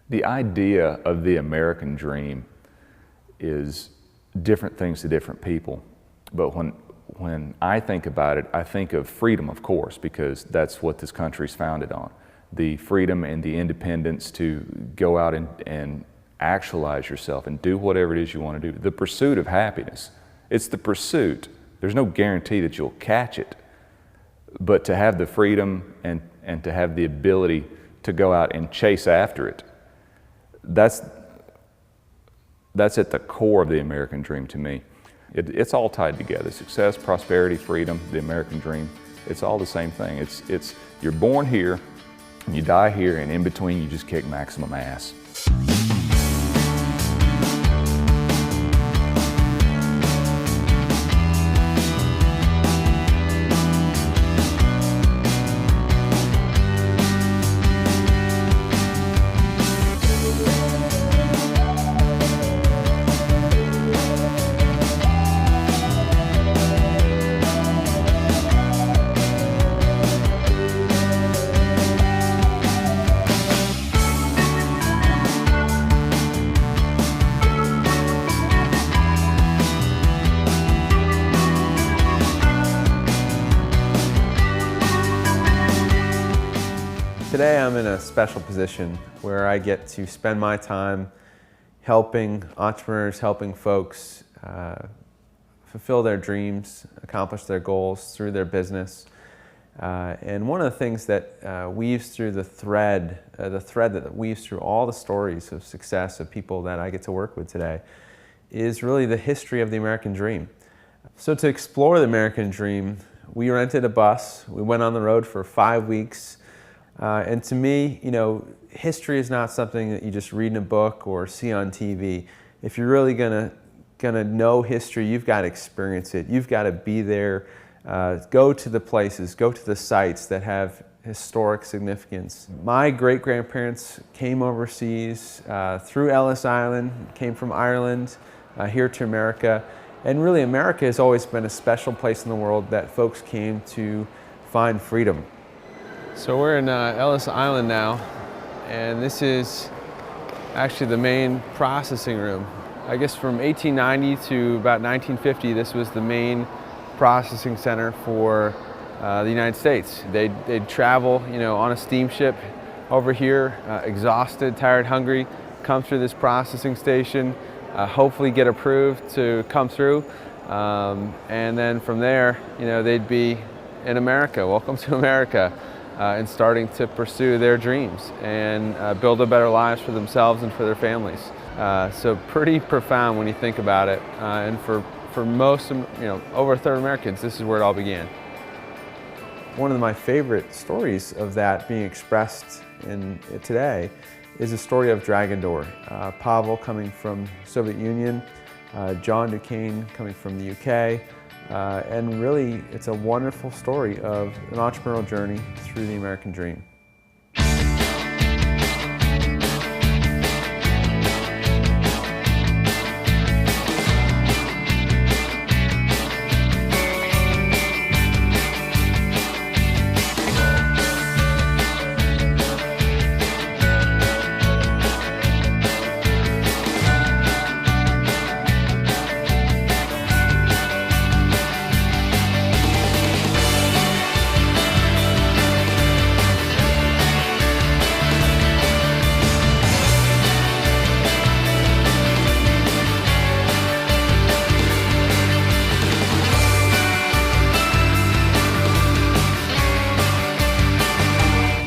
The idea of the American dream is different things to different people. But when I think about it, I think of freedom, of course, because that's what this country's founded on. The freedom and the independence to go out and actualize yourself and do whatever it is you want to do. The pursuit of happiness. It's the pursuit. There's no guarantee that you'll catch it. But to have the freedom and to have the ability to go out and chase after it, that's at the core of the American dream to me. It's all tied together. Success, prosperity, freedom, the American dream, it's all the same thing. It's you're born here, you die here, and in between you just kick maximum ass. Today I'm in a special position where I get to spend my time helping entrepreneurs, helping folks fulfill their dreams, accomplish their goals through their business. And one of the things that weaves through the thread that weaves through all the stories of success of people that I get to work with today is really the history of the American dream. So to explore the American dream, we rented a bus, we went on the road for 5 weeks. And to me, you know, history is not something that you just read in a book or see on TV. If you're really gonna know history, you've got to experience it. You've got to be there, go to the places, go to the sites that have historic significance. My great-grandparents came overseas through Ellis Island, came from Ireland here to America. And really, America has always been a special place in the world that folks came to find freedom. So we're in Ellis Island now, and this is actually the main processing room. I guess from 1890 to about 1950, this was the main processing center for the United States. They'd travel, you know, on a steamship over here, exhausted, tired, hungry, come through this processing station, hopefully get approved to come through, and then from there, you know, they'd be in America. Welcome to America. And starting to pursue their dreams and build a better lives for themselves and for their families. So pretty profound when you think about it. And for most, you know, over a third of Americans, this is where it all began. One of my favorite stories of that being expressed in today is the story of Dragon Door. Pavel coming from Soviet Union, John Duquesne coming from the UK, and really, it's a wonderful story of an entrepreneurial journey through the American dream.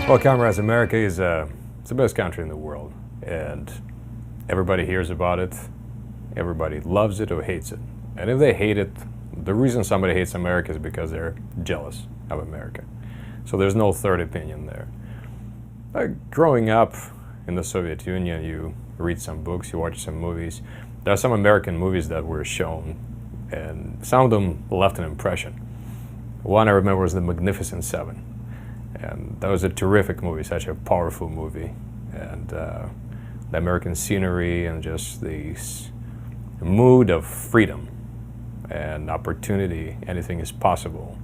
Well, comrades, America is it's the best country in the world, and everybody hears about it. Everybody loves it or hates it. And if they hate it, the reason somebody hates America is because they're jealous of America. So there's no third opinion there. Growing up in the Soviet Union, you read some books, you watch some movies. There are some American movies that were shown, and some of them left an impression. One I remember was The Magnificent Seven. And that was a terrific movie, such a powerful movie. And the American scenery and just the mood of freedom and opportunity, anything is possible.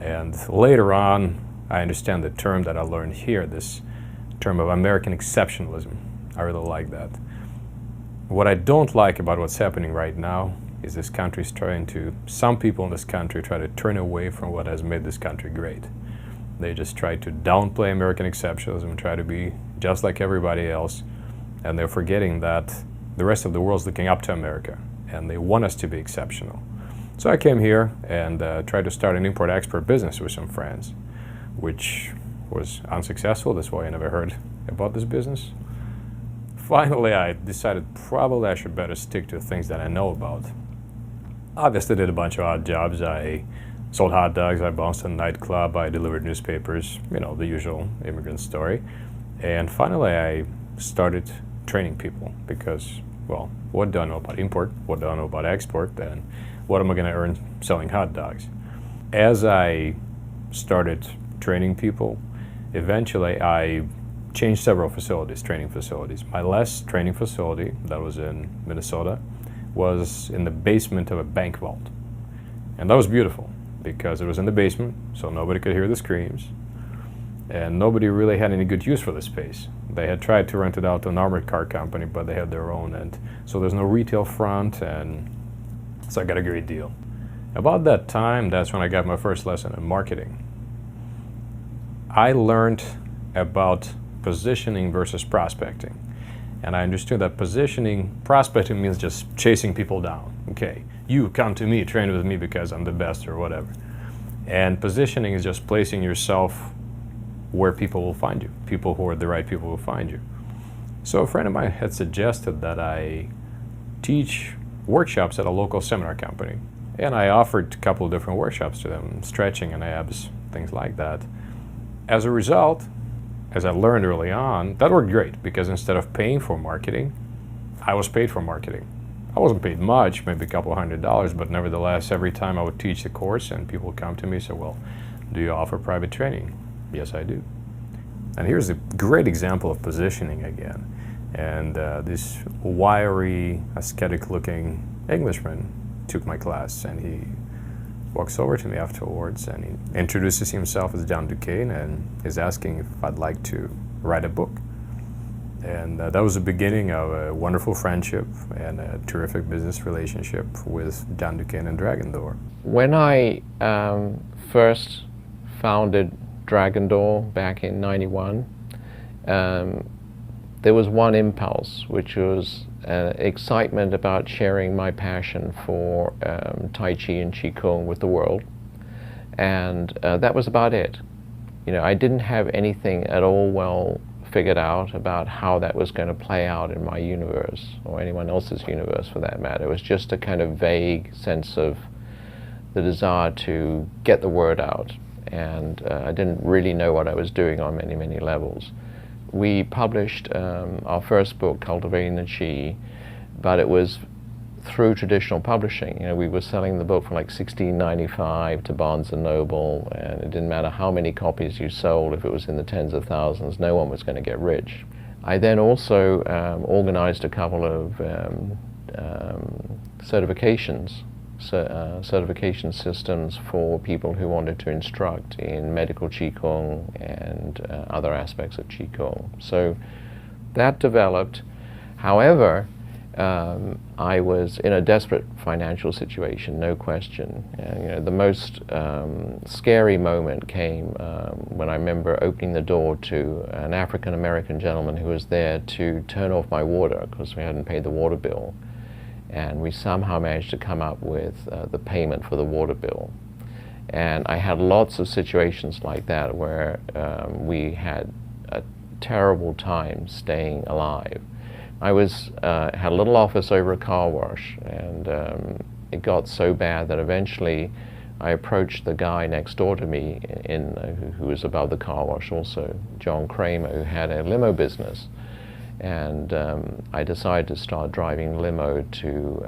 And later on, I understand the term that I learned here, this term of American exceptionalism. I really like that. What I don't like about what's happening right now is this country's trying to, some people in this country try to turn away from what has made this country great. They just try to downplay American exceptionalism, try to be just like everybody else, and they're forgetting that the rest of the world's looking up to America, and they want us to be exceptional. So I came here and tried to start an import-export business with some friends, which was unsuccessful. That's why I never heard about this business. Finally, I decided probably I should better stick to things that I know about. Obviously, did a bunch of odd jobs. I sold hot dogs, I bounced a nightclub, I delivered newspapers, you know, the usual immigrant story. And finally, I started training people because, well, what do I know about import? What do I know about export? And what am I going to earn selling hot dogs? As I started training people, eventually I changed several facilities, training facilities. My last training facility, that was in Minnesota, was in the basement of a bank vault. And that was beautiful because it was in the basement, so nobody could hear the screams. And nobody really had any good use for the space. They had tried to rent it out to an armored car company, but they had their own. And so there's no retail front, and so I got a great deal. About that time, that's when I got my first lesson in marketing. I learned about positioning versus prospecting. And I understood that prospecting means just chasing people down. Okay, you come to me, train with me because I'm the best or whatever. And positioning is just placing yourself where people will find you. People who are the right people will find you. So a friend of mine had suggested that I teach workshops at a local seminar company. And I offered a couple of different workshops to them, stretching and abs, things like that. As a result, as I learned early on, that worked great because instead of paying for marketing, I was paid for marketing. I wasn't paid much, maybe a couple $100, but nevertheless, every time I would teach the course and people would come to me and say, well, do you offer private training? Yes, I do. And here's a great example of positioning again. And this wiry, ascetic-looking Englishman took my class, and he walks over to me afterwards and he introduces himself as John Duquesne and is asking if I'd like to write a book. And that was the beginning of a wonderful friendship and a terrific business relationship with John Duquesne and Dragon Door. When I first founded Dragon Door back in '91, there was one impulse, which was excitement about sharing my passion for Tai Chi and Qigong with the world, and that was about it. You know, I didn't have anything at all well figured out about how that was going to play out in my universe, or anyone else's universe for that matter. It was just a kind of vague sense of the desire to get the word out, and I didn't really know what I was doing on many, many levels. We published our first book, Cultivating the Qi, but it was through traditional publishing. You know, we were selling the book for like $16.95 to Barnes & Noble, and it didn't matter how many copies you sold. If it was in the tens of thousands, no one was going to get rich. I then also organized a couple of certification systems for people who wanted to instruct in medical Qigong and other aspects of Qigong. So that developed. However, I was in a desperate financial situation, no question. And, you know, the most scary moment came when I remember opening the door to an African-American gentleman who was there to turn off my water because we hadn't paid the water bill. And we somehow managed to come up with the payment for the water bill. And I had lots of situations like that where we had a terrible time staying alive. I had a little office over a car wash, and it got so bad that eventually I approached the guy next door to me who was above the car wash also, John Kramer, who had a limo business. And I decided to start driving limo to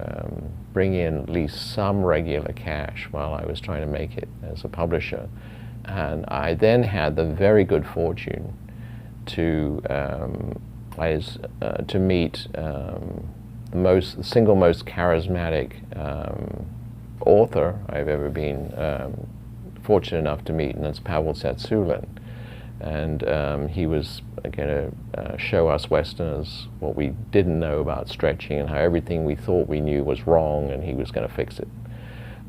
bring in at least some regular cash while I was trying to make it as a publisher. And I then had the very good fortune to meet the single most charismatic author I've ever been fortunate enough to meet, and that's Pavel Tsatsouline. and he was going to show us Westerners what we didn't know about stretching and how everything we thought we knew was wrong, and he was going to fix it.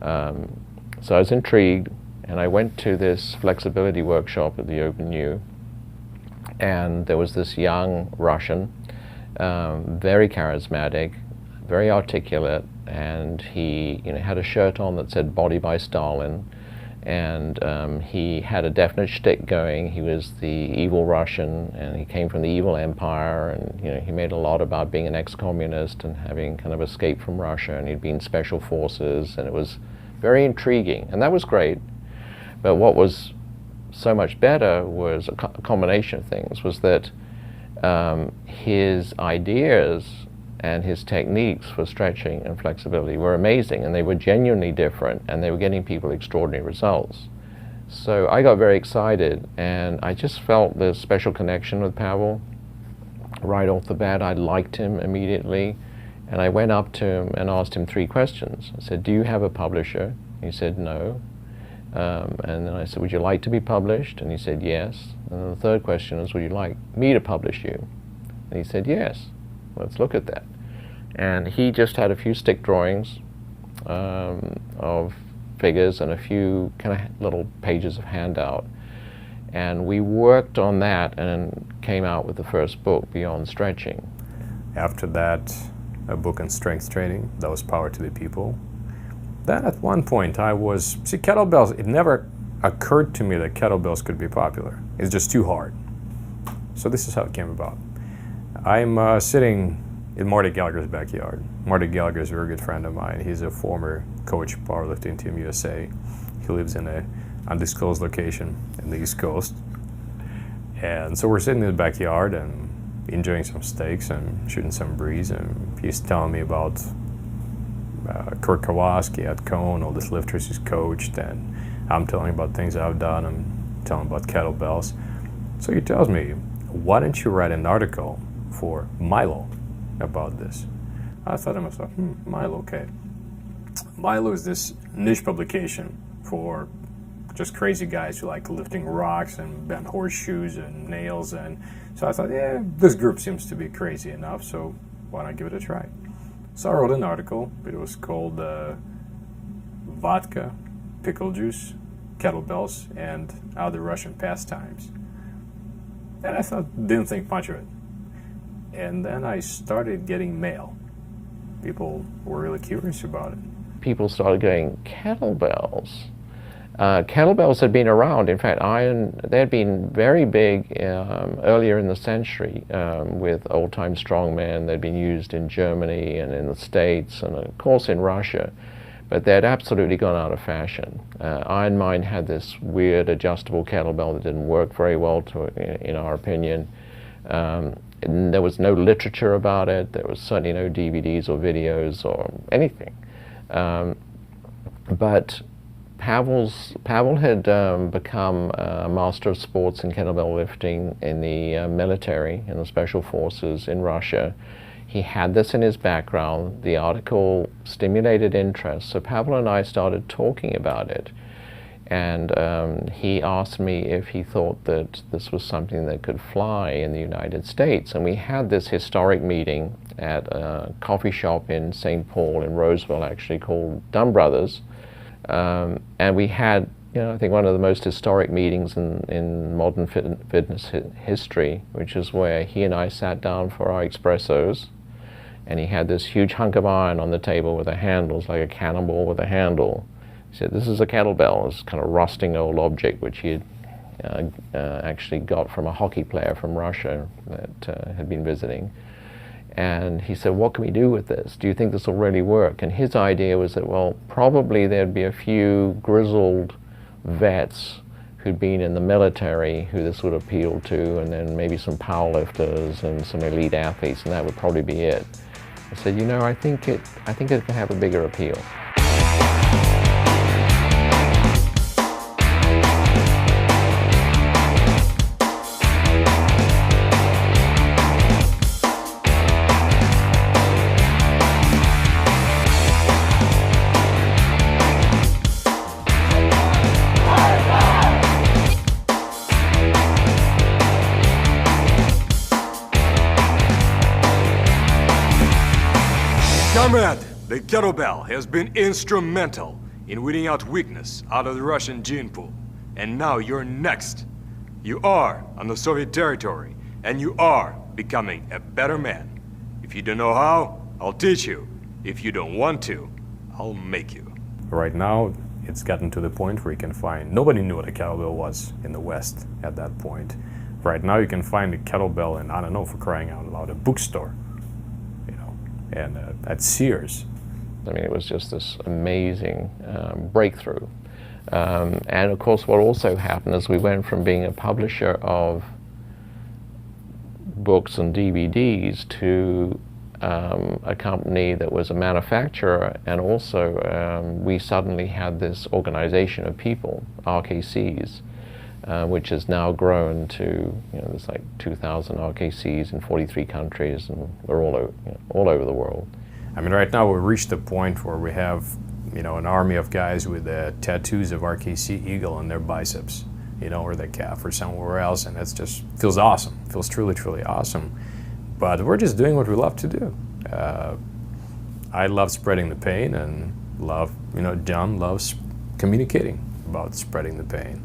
So I was intrigued, and I went to this flexibility workshop at the Open U, and there was this young Russian, very charismatic, very articulate, and he had a shirt on that said "Body by Stalin," and he had a definite shtick going. He was the evil Russian, and he came from the evil empire, and he made a lot about being an ex-communist and having kind of escaped from Russia, and he'd been special forces, and it was very intriguing, and that was great. But what was so much better was a combination of things, was that his ideas and his techniques for stretching and flexibility were amazing, and they were genuinely different, and they were getting people extraordinary results. So I got very excited, and I just felt this special connection with Pavel. Right off the bat, I liked him immediately, and I went up to him and asked him 3 questions. I said, "Do you have a publisher?" He said, "No." And then I said, "Would you like to be published?" And he said, "Yes." And then the third question is, "Would you like me to publish you?" And he said, "Yes, let's look at that." And he just had a few stick drawings of figures and a few kind of little pages of handout. And we worked on that and came out with the first book, Beyond Stretching. After that, a book on strength training, that was Power to the People. Then at one point kettlebells, it never occurred to me that kettlebells could be popular. It's just too hard. So this is how it came about. I'm sitting in Marty Gallagher's backyard. Marty Gallagher is a very good friend of mine. He's a former coach, powerlifting team USA. He lives in an undisclosed location in the East Coast. And so we're sitting in the backyard and enjoying some steaks and shooting some breeze, and he's telling me about Kurt Kowalski at Cone, all these lifters he's coached, and I'm telling him about things I've done. I'm telling him about kettlebells. So he tells me, "Why don't you write an article for Milo about this?" I thought to myself, Milo, okay. Milo is this niche publication for just crazy guys who like lifting rocks and bent horseshoes and nails, and so I thought, this group seems to be crazy enough, so why not give it a try? So I wrote an article. It was called Vodka, Pickle Juice, Kettlebells, and Other Russian Pastimes. And I didn't think much of it. And then I started getting mail. People were really curious about it. People started going, kettlebells? Kettlebells had been around. In fact, they had been very big earlier in the century with old-time strongmen. They'd been used in Germany and in the States and, of course, in Russia. But they had absolutely gone out of fashion. Iron Mind had this weird adjustable kettlebell that didn't work very well, in our opinion. There was no literature about it. There was certainly no DVDs or videos or anything. But Pavel had become a master of sports in kettlebell lifting in the military, in the special forces in Russia. He had this in his background. The article stimulated interest, so Pavel and I started talking about it. And he asked me if he thought that this was something that could fly in the United States. And we had this historic meeting at a coffee shop in St. Paul in Roseville, actually, called Dunn Brothers. And we had, I think one of the most historic meetings in modern fitness history, which is where he and I sat down for our espressos. And he had this huge hunk of iron on the table with a handle. It's like a cannonball with a handle. He said, "This is a kettlebell." This kind of rusting old object which he had actually got from a hockey player from Russia that had been visiting. And he said, "What can we do with this? Do you think this will really work?" And his idea was that, well, probably there'd be a few grizzled vets who'd been in the military who this would appeal to, and then maybe some powerlifters and some elite athletes, and that would probably be it. I said, I think it can have a bigger appeal. Comrade, the kettlebell has been instrumental in weeding out weakness out of the Russian gene pool. And now you're next. You are on the Soviet territory, and you are becoming a better man. If you don't know how, I'll teach you. If you don't want to, I'll make you. Right now, it's gotten to the point where you can find, nobody knew what a kettlebell was in the West at that point. Right now you can find a kettlebell in, I don't know, for crying out loud, a bookstore, you know, and at Sears. I mean, it was just this amazing breakthrough. And of course, what also happened is we went from being a publisher of books and DVDs to a company that was a manufacturer, and also we suddenly had this organization of people, RKCs, which has now grown to, you know, there's like 2,000 RKCs in 43 countries, and we're all over the world. I mean, right now we've reached a point where we have, you know, an army of guys with tattoos of RKC Eagle on their biceps, you know, or their calf or somewhere else, and that's just feels awesome. Feels truly, truly awesome. But we're just doing what we love to do. I love spreading the pain, and John loves communicating about spreading the pain.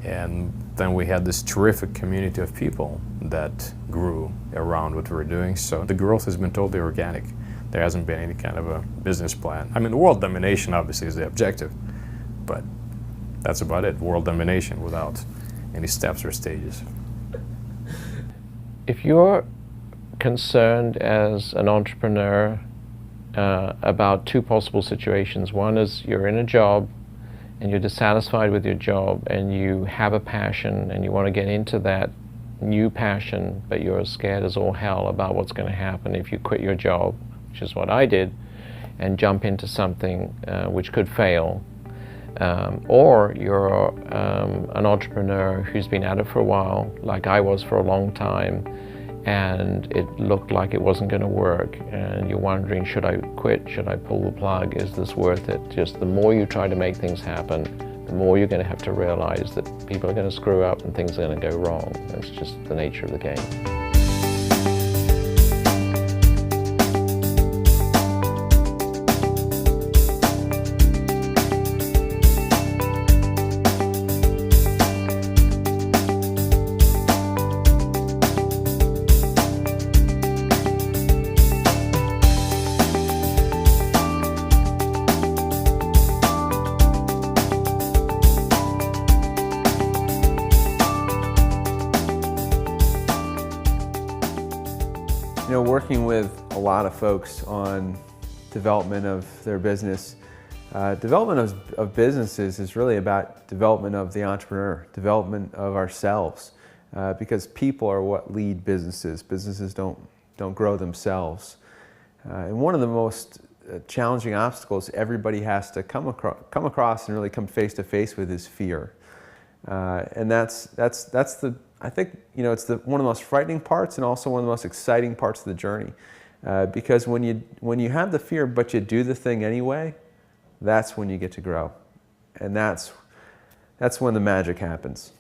And then we had this terrific community of people that grew around what we're doing. So the growth has been totally organic. There hasn't been any kind of a business plan. I mean, world domination obviously is the objective, but that's about it, world domination without any steps or stages. If you're concerned as an entrepreneur about two possible situations, one is you're in a job and you're dissatisfied with your job and you have a passion and you want to get into that new passion, but you're as scared as all hell about what's going to happen if you quit your job, which is what I did, and jump into something which could fail. Or you're an entrepreneur who's been at it for a while, like I was for a long time, and it looked like it wasn't going to work, and you're wondering, should I quit? Should I pull the plug? Is this worth it? Just the more you try to make things happen, the more you're going to have to realize that people are going to screw up and things are going to go wrong. That's just the nature of the game. You know, working with a lot of folks on development of their business, development of businesses is really about development of the entrepreneur, development of ourselves, because people are what lead businesses. Businesses don't grow themselves. And one of the most challenging obstacles everybody has to come across and really come face to face with is fear. And that's the, I think, you know, it's one of the most frightening parts and also one of the most exciting parts of the journey. Because when you have the fear but you do the thing anyway, that's when you get to grow. And that's when the magic happens.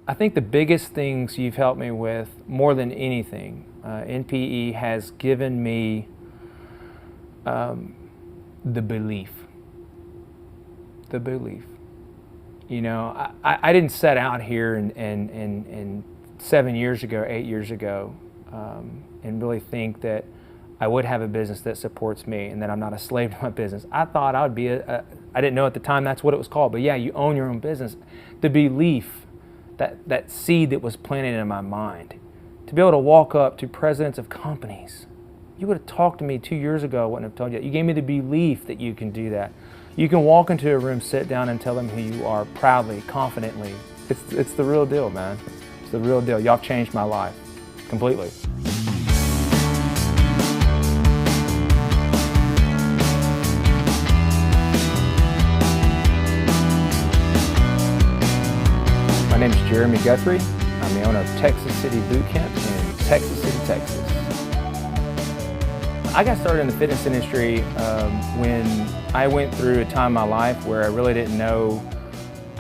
I think the biggest things you've helped me with, more than anything, NPE has given me the belief. The belief. You know, I didn't set out here and 7 years ago, 8 years ago, and really think that I would have a business that supports me and that I'm not a slave to my business. I thought I would be I didn't know at the time that's what it was called, but yeah, you own your own business. The belief, that seed that was planted in my mind, to be able to walk up to presidents of companies. You would have talked to me 2 years ago, I wouldn't have told you that. You gave me the belief that you can do that. You can walk into a room, sit down, and tell them who you are proudly, confidently. It's the real deal, man. It's the real deal. Y'all changed my life completely. My name is Jeremy Guthrie. I'm the owner of Texas City Boot Camp in Texas City, Texas. I got started in the fitness industry when I went through a time in my life where I really didn't know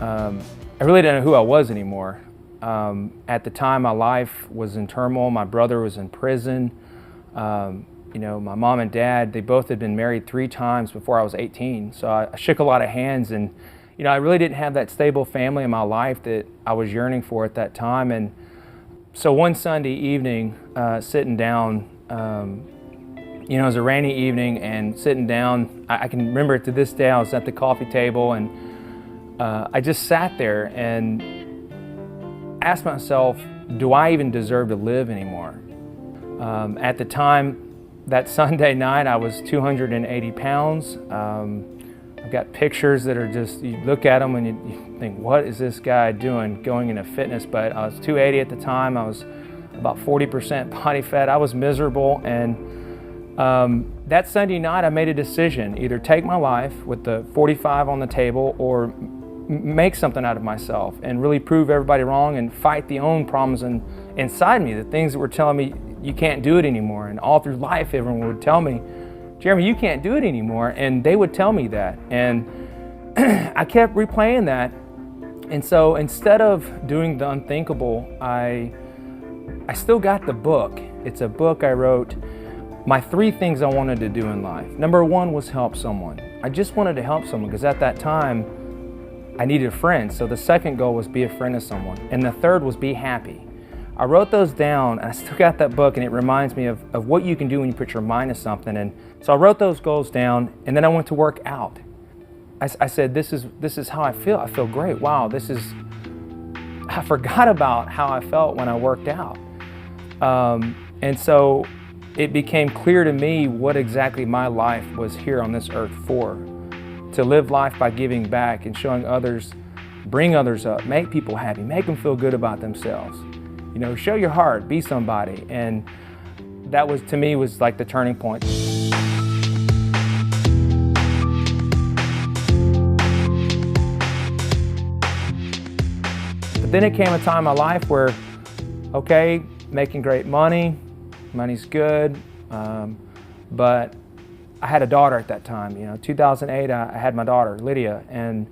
who I was anymore. At the time, my life was in turmoil. My brother was in prison. you know, my mom and dad, they both had been married 3 times before I was 18. So I shook a lot of hands, and, you know, I really didn't have that stable family in my life that I was yearning for at that time. And so one Sunday evening, sitting down, you know, it was a rainy evening, and sitting down, I can remember it to this day. I was at the coffee table, and I just sat there and asked myself, do I even deserve to live anymore? At the time, that Sunday night, I was 280 pounds. I've got pictures that are just, you look at them and you think, what is this guy doing going into fitness? But I was 280 at the time. I was about 40% body fat. I was miserable, and that Sunday night, I made a decision: either take my life with the 45 on the table, or make something out of myself and really prove everybody wrong and fight the own problems inside me, the things that were telling me you can't do it anymore. And all through life, everyone would tell me, Jeremy, you can't do it anymore. And they would tell me that. And I kept replaying that. And so instead of doing the unthinkable, I still got the book. It's a book I wrote, my 3 things I wanted to do in life. Number 1 was help someone. I just wanted to help someone because at that time, I needed a friend. So the second goal was be a friend to someone. And the third was be happy. I wrote those down, and I still got that book, and it reminds me of what you can do when you put your mind to something. And so I wrote those goals down, and then I went to work out. I said, this is how I feel. I feel great. Wow, I forgot about how I felt when I worked out. And so it became clear to me what exactly my life was here on this earth for. To live life by giving back and showing others, bring others up, make people happy, make them feel good about themselves. You know, show your heart, be somebody. And that was, to me, was like the turning point. But then it came a time in my life where, okay, making great money, money's good, but I had a daughter at that time. You know, 2008, I had my daughter, Lydia, and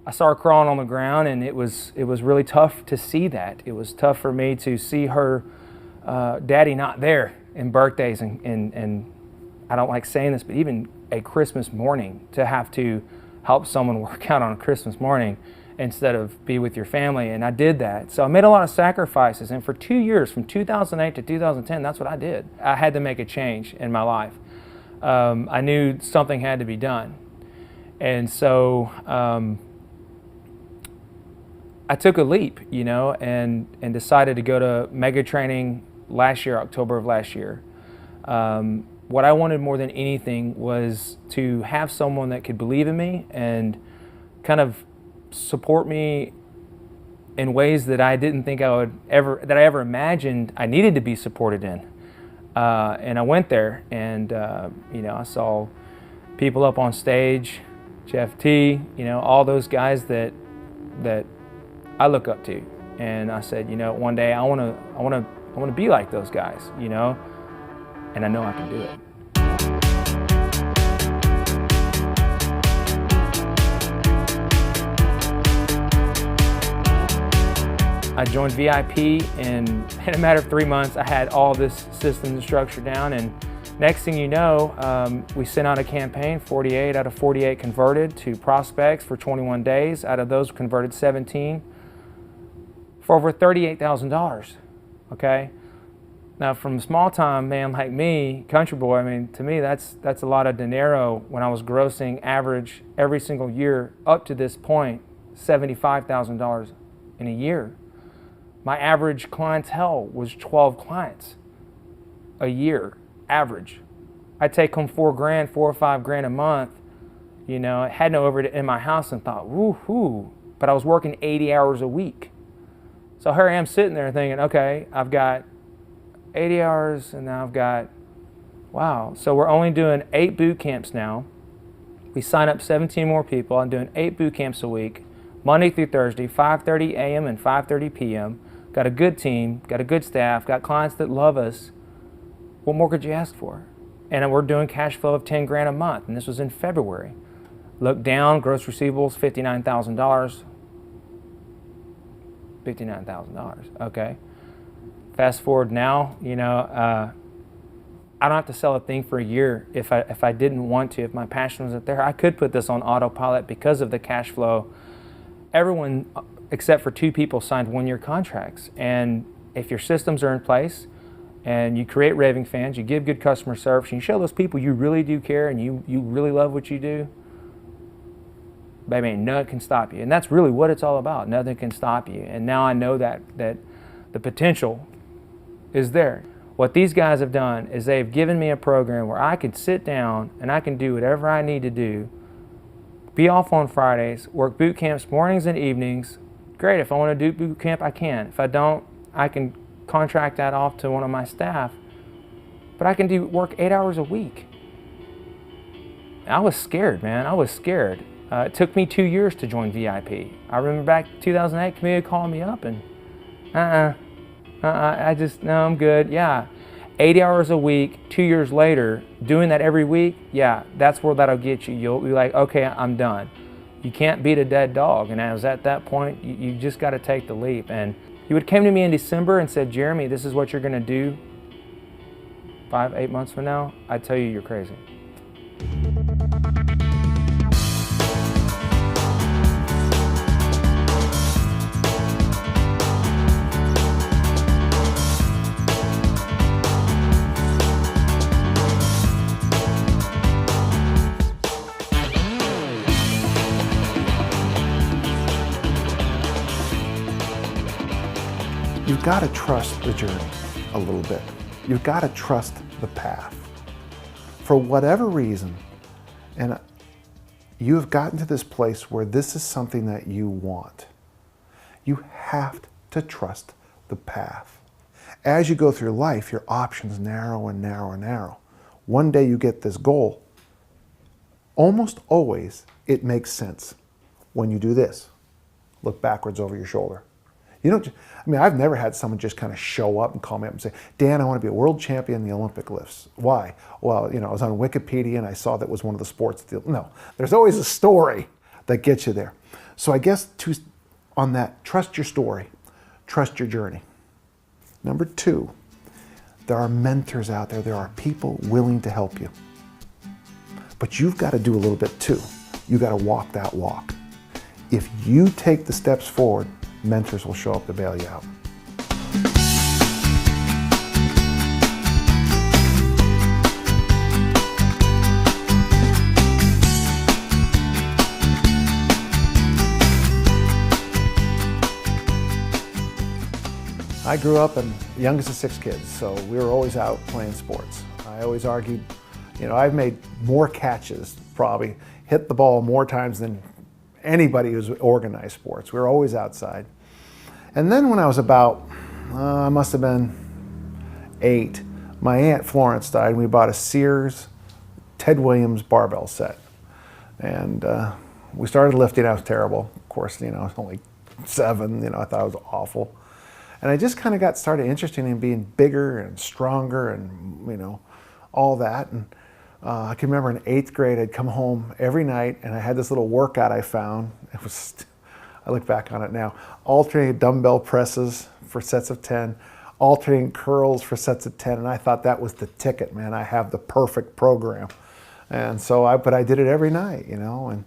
I saw her crawling on the ground, and it was really tough to see that. It was tough for me to see her daddy not there in birthdays, and I don't like saying this, but even a Christmas morning, to have to help someone work out on a Christmas morning instead of be with your family. And I did that. So I made a lot of sacrifices, and for 2 years, from 2008 to 2010, that's what I did. I had to make a change in my life. I knew something had to be done. And so I took a leap, you know, and decided to go to mega training last year, October of last year. What I wanted more than anything was to have someone that could believe in me and kind of support me in ways that I didn't think I ever imagined I needed to be supported in. And I went there, and you know, I saw people up on stage, Jeff T, you know, all those guys that I look up to, and I said, you know, one day I want to be like those guys, you know, and I know I can do it. I joined VIP, and in a matter of 3 months, I had all this system and structure down. And next thing you know, we sent out a campaign. 48 out of 48 converted to prospects for 21 days. Out of those, converted 17 for over $38,000. Okay. Now, from a small-time man like me, country boy, I mean, to me, that's a lot of dinero when I was grossing average every single year up to this point, $75,000 in a year. My average clientele was 12 clients a year, average. I take home $4 or $5 a month. You know, I had no overhead in my house and thought, woohoo, but I was working 80 hours a week. So here I am sitting there thinking, okay, I've got 80 hours and now I've got, wow. So we're only doing 8 boot camps now. We sign up 17 more people. I'm doing 8 boot camps a week, Monday through Thursday, 5:30 a.m. and 5:30 p.m. Got a good team, got a good staff, got clients that love us. What more could you ask for? And we're doing cash flow of $10,000 a month, and this was in February. Look down, gross receivables, $59,000. $59,000, okay. Fast forward now, you know, I don't have to sell a thing for a year if I didn't want to, if my passion wasn't there. I could put this on autopilot because of the cash flow. Everyone, except for 2 people, signed 1-year contracts. And if your systems are in place and you create raving fans, you give good customer service, and you show those people you really do care and you really love what you do, baby, nothing can stop you. And that's really what it's all about. Nothing can stop you. And now I know that the potential is there. What these guys have done is they've given me a program where I can sit down and I can do whatever I need to do, be off on Fridays, work boot camps mornings and evenings. Great, if I want to do boot camp, I can. If I don't, I can contract that off to one of my staff. But I can work 8 hours a week. I was scared, man. I was scared. It took me 2 years to join VIP. I remember back in 2008, community called me up and, no, I'm good. Yeah, 80 hours a week, 2 years later, doing that every week, yeah, that's where that'll get you. You'll be like, okay, I'm done. You can't beat a dead dog. And I was at that point, you just got to take the leap. And you would came to me in December and said, Jeremy, this is what you're going to do 5-8 months from now, I'd tell you you're crazy. You've got to trust the journey a little bit. You've got to trust the path. For whatever reason, and you have gotten to this place where this is something that you want, you have to trust the path. As you go through life, your options narrow and narrow and narrow. One day you get this goal. Almost always it makes sense when you do this. Look backwards over your shoulder. You don't, I mean, I've never had someone just kind of show up and call me up and say, Dan, I want to be a world champion in the Olympic lifts. Why? Well, I was on Wikipedia and I saw that was one of the sports. No, there's always a story that gets you there. So I guess on that, trust your story, trust your journey. Number 2, there are mentors out there. There are people willing to help you. But you've got to do a little bit too. You've got to walk that walk. If you take the steps forward, mentors will show up to bail you out. I grew up the youngest of 6 kids, so we were always out playing sports. I always argued, I've made more catches, probably hit the ball more times than anybody who's organized sports. We were always outside. And then when I was about, I must have been 8, my Aunt Florence died and we bought a Sears Ted Williams barbell set. And we started lifting. I was terrible. Of course, I was only 7, I thought it was awful. And I just kind of got started interested in being bigger and stronger and, all that. And I can remember in 8th grade, I'd come home every night and I had this little workout I found. It was, I look back on it now, alternating dumbbell presses for sets of 10, alternating curls for sets of 10. And I thought that was the ticket, man. I have the perfect program. And so but I did it every night, and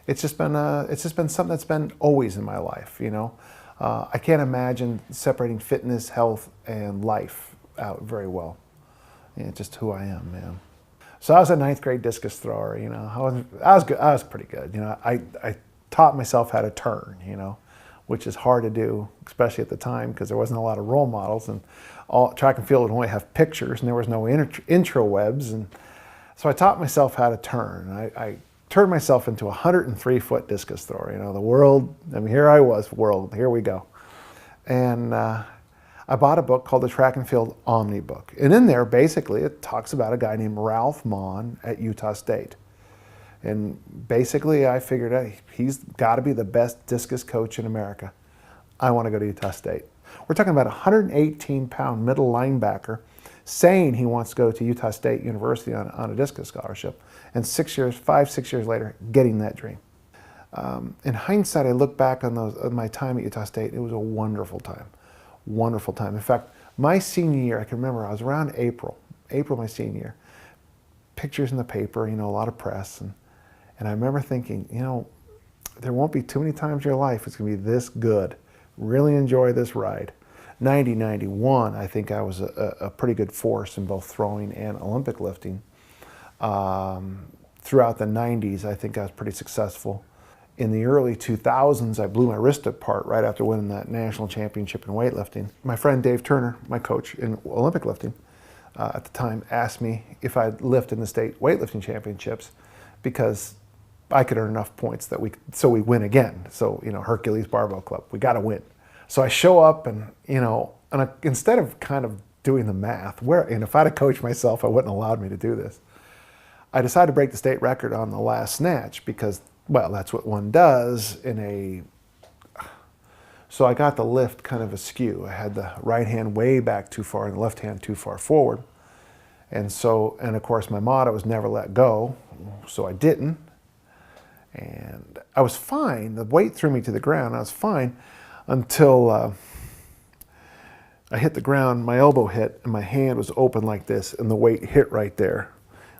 it's just been something that's been always in my life, I can't imagine separating fitness, health, and life out very well. Just who I am, man. So I was a 9th grade discus thrower, I was good. I was pretty good. I taught myself how to turn, which is hard to do, especially at the time because there wasn't a lot of role models, and all track and field would only have pictures and there was no intrawebs. And so I taught myself how to turn. I turned myself into a 103-foot discus thrower. The world, here I was, world, here we go. And I bought a book called the Track and Field Omni Book. And in there, basically, it talks about a guy named Ralph Maughan at Utah State. And basically, I figured out he's got to be the best discus coach in America. I want to go to Utah State. We're talking about a 118-pound middle linebacker saying he wants to go to Utah State University on a discus scholarship. And 6 years later, getting that dream. In hindsight, I look back on my time at Utah State. It was a wonderful time. Wonderful time. In fact, my senior year, I can remember I was around April, April my senior year. Pictures in the paper, you know, a lot of press. And I remember thinking, you know, there won't be too many times in your life it's going to be this good. Really enjoy this ride. 90, 91, I think I was a pretty good force in both throwing and Olympic lifting. Throughout the 90s, I think I was pretty successful. In the early 2000s, I blew my wrist apart right after winning that national championship in weightlifting. My friend Dave Turner, my coach in Olympic lifting, at the time asked me if I'd lift in the state weightlifting championships because I could earn enough points that we win again. So, you know, Hercules Barbell Club, we got to win. So I show up and, you know, instead of kind of doing the math, and if I'd have coached myself, I wouldn't have allowed me to do this. I decided to break the state record on the last snatch because, well, that's what one does so I got the lift kind of askew. I had the right hand way back too far and the left hand too far forward. And of course my motto was never let go, so I didn't. And I was fine. The weight threw me to the ground. I was fine until I hit the ground, my elbow hit, and my hand was open like this, and the weight hit right there.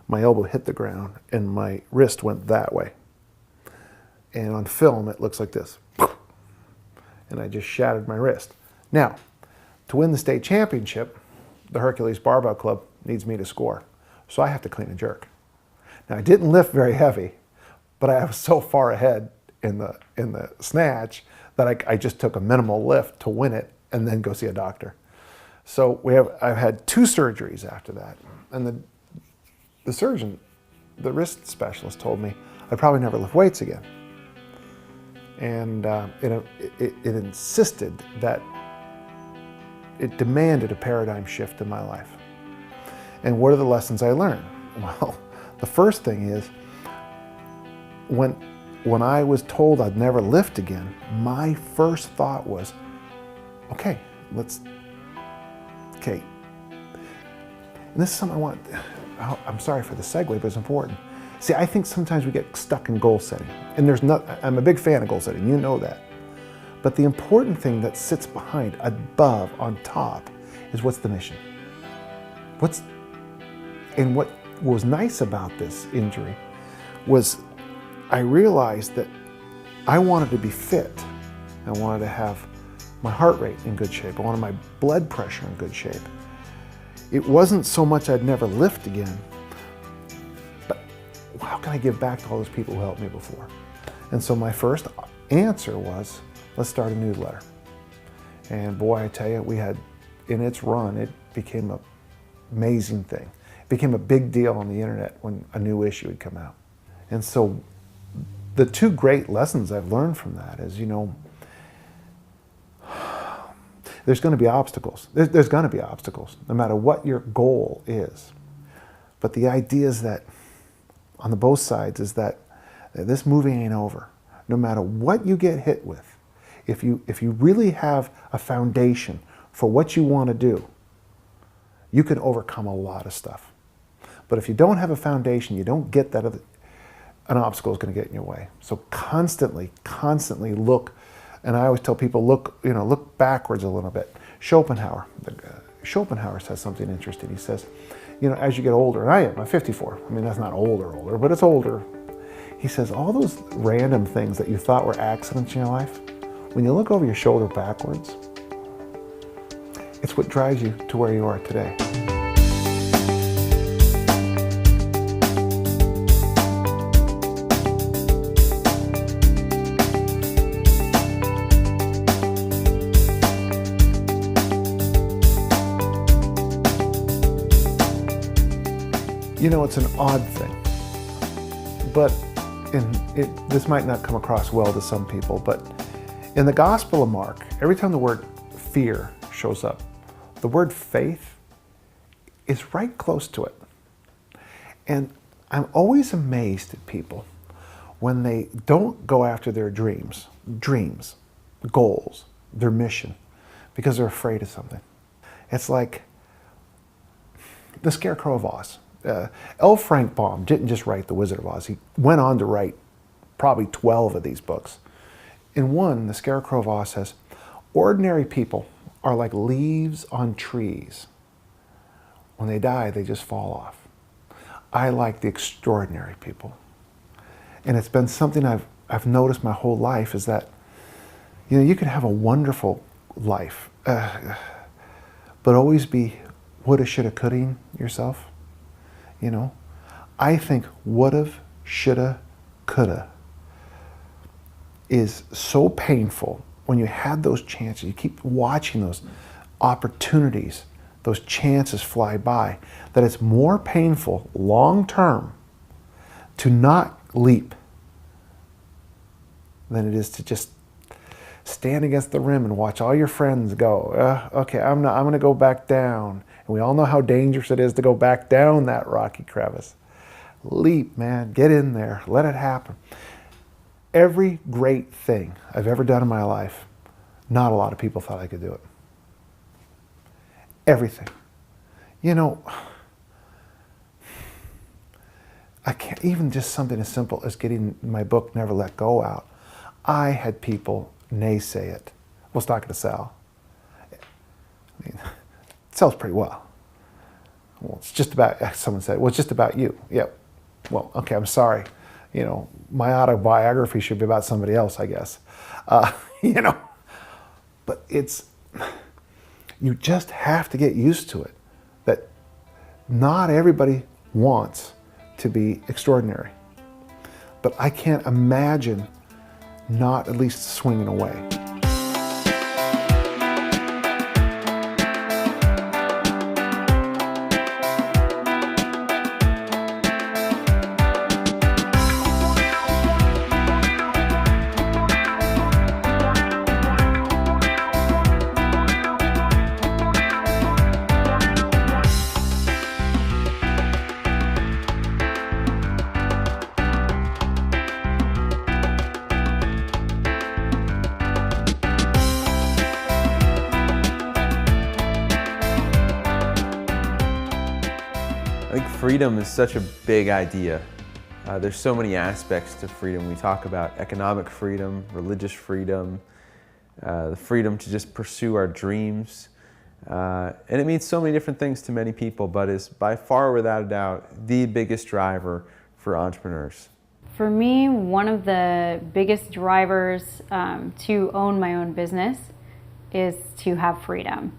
My elbow hit the ground, and my wrist went that way. And on film, it looks like this. And I just shattered my wrist. Now, to win the state championship, the Hercules Barbell Club needs me to score. So I have to clean and jerk. Now, I didn't lift very heavy, but I was so far ahead in the snatch that I just took a minimal lift to win it and then go see a doctor. So I've had 2 surgeries after that. And the surgeon, the wrist specialist, told me I'd probably never lift weights again. And it insisted that it demanded a paradigm shift in my life. And what are the lessons I learned? Well, the first thing is when I was told I'd never lift again, my first thought was, okay. And this is something I'm sorry for the segue, but it's important. See, I think sometimes we get stuck in goal setting. And I'm a big fan of goal setting, you know that. But the important thing that sits behind, above, on top, is what's the mission? And what was nice about this injury was I realized that I wanted to be fit. I wanted to have my heart rate in good shape. I wanted my blood pressure in good shape. It wasn't so much I'd never lift again, but how can I give back to all those people who helped me before? And so my first answer was, let's start a newsletter. And boy, I tell you, in its run, it became an amazing thing. It became a big deal on the internet when a new issue would come out. And so the 2 great lessons I've learned from that is, you know, there's going to be obstacles. There's going to be obstacles, no matter what your goal is. But the idea is that, on the both sides, is that this movie ain't over. No matter what you get hit with, if you really have a foundation for what you want to do, you can overcome a lot of stuff. But if you don't have a foundation, you don't get that, an obstacle is going to get in your way. So constantly look. And I always tell people, look backwards a little bit. Schopenhauer says something interesting. He says, you know, as you get older, and I'm 54. I mean, that's not older, but it's older. He says, all those random things that you thought were accidents in your life, when you look over your shoulder backwards, it's what drives you to where you are today. You know, it's an odd thing, but this might not come across well to some people, but in the Gospel of Mark, every time the word fear shows up, the word faith is right close to it. And I'm always amazed at people when they don't go after their dreams, goals, their mission, because they're afraid of something. It's like the Scarecrow of Oz. L. Frank Baum didn't just write The Wizard of Oz. He went on to write probably 12 of these books. In one, The Scarecrow of Oz says, ordinary people are like leaves on trees. when they die, they just fall off. I like the extraordinary people. And it's been something I've noticed my whole life, is that, you know, you can have a wonderful life, but always be woulda, shoulda, coulda yourself, you know? I think would've, shoulda, coulda is so painful when you had those chances. You keep watching those opportunities, those chances fly by, that it's more painful long term to not leap than it is to just stand against the rim and watch all your friends go. Okay, I'm going to go back down. And we all know how dangerous it is to go back down that rocky crevice. Leap, man, get in there, let it happen. Every great thing I've ever done in my life, not a lot of people thought I could do it. Everything. You know, I can't, even just something as simple as getting my book Never Let Go out. I had people naysay it. I was talking to Sal. I mean, it sells pretty well. Well, it's just about, someone said, well, it's just about you. Yeah. Well, okay, I'm sorry. You know, my autobiography should be about somebody else, I guess. You know, but it's, you just have to get used to it, that not everybody wants to be extraordinary. But I can't imagine not at least swinging away. I think freedom is such a big idea. There's so many aspects to freedom. We talk about economic freedom, religious freedom, the freedom to just pursue our dreams. And it means so many different things to many people, but is by far, without a doubt, the biggest driver for entrepreneurs. For me, one of the biggest drivers to own my own business is to have freedom.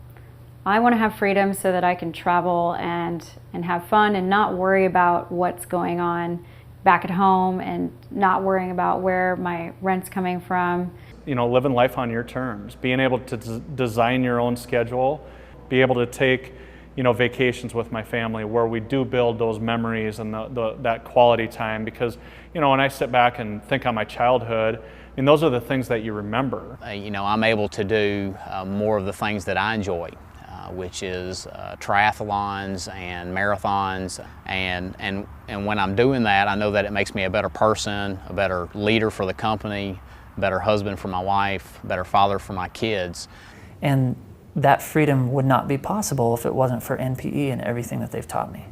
I want to have freedom so that I can travel and have fun and not worry about what's going on back at home and not worrying about where my rent's coming from. You know, living life on your terms, being able to design your own schedule, be able to take, you know, vacations with my family where we do build those memories and that quality time. Because, you know, when I sit back and think on my childhood, I mean, those are the things that you remember. You know, I'm able to do more of the things that I enjoy, which is triathlons and marathons, and when I'm doing that, I know that it makes me a better person, a better leader for the company, a better husband for my wife, a better father for my kids. And that freedom would not be possible if it wasn't for NPE and everything that they've taught me.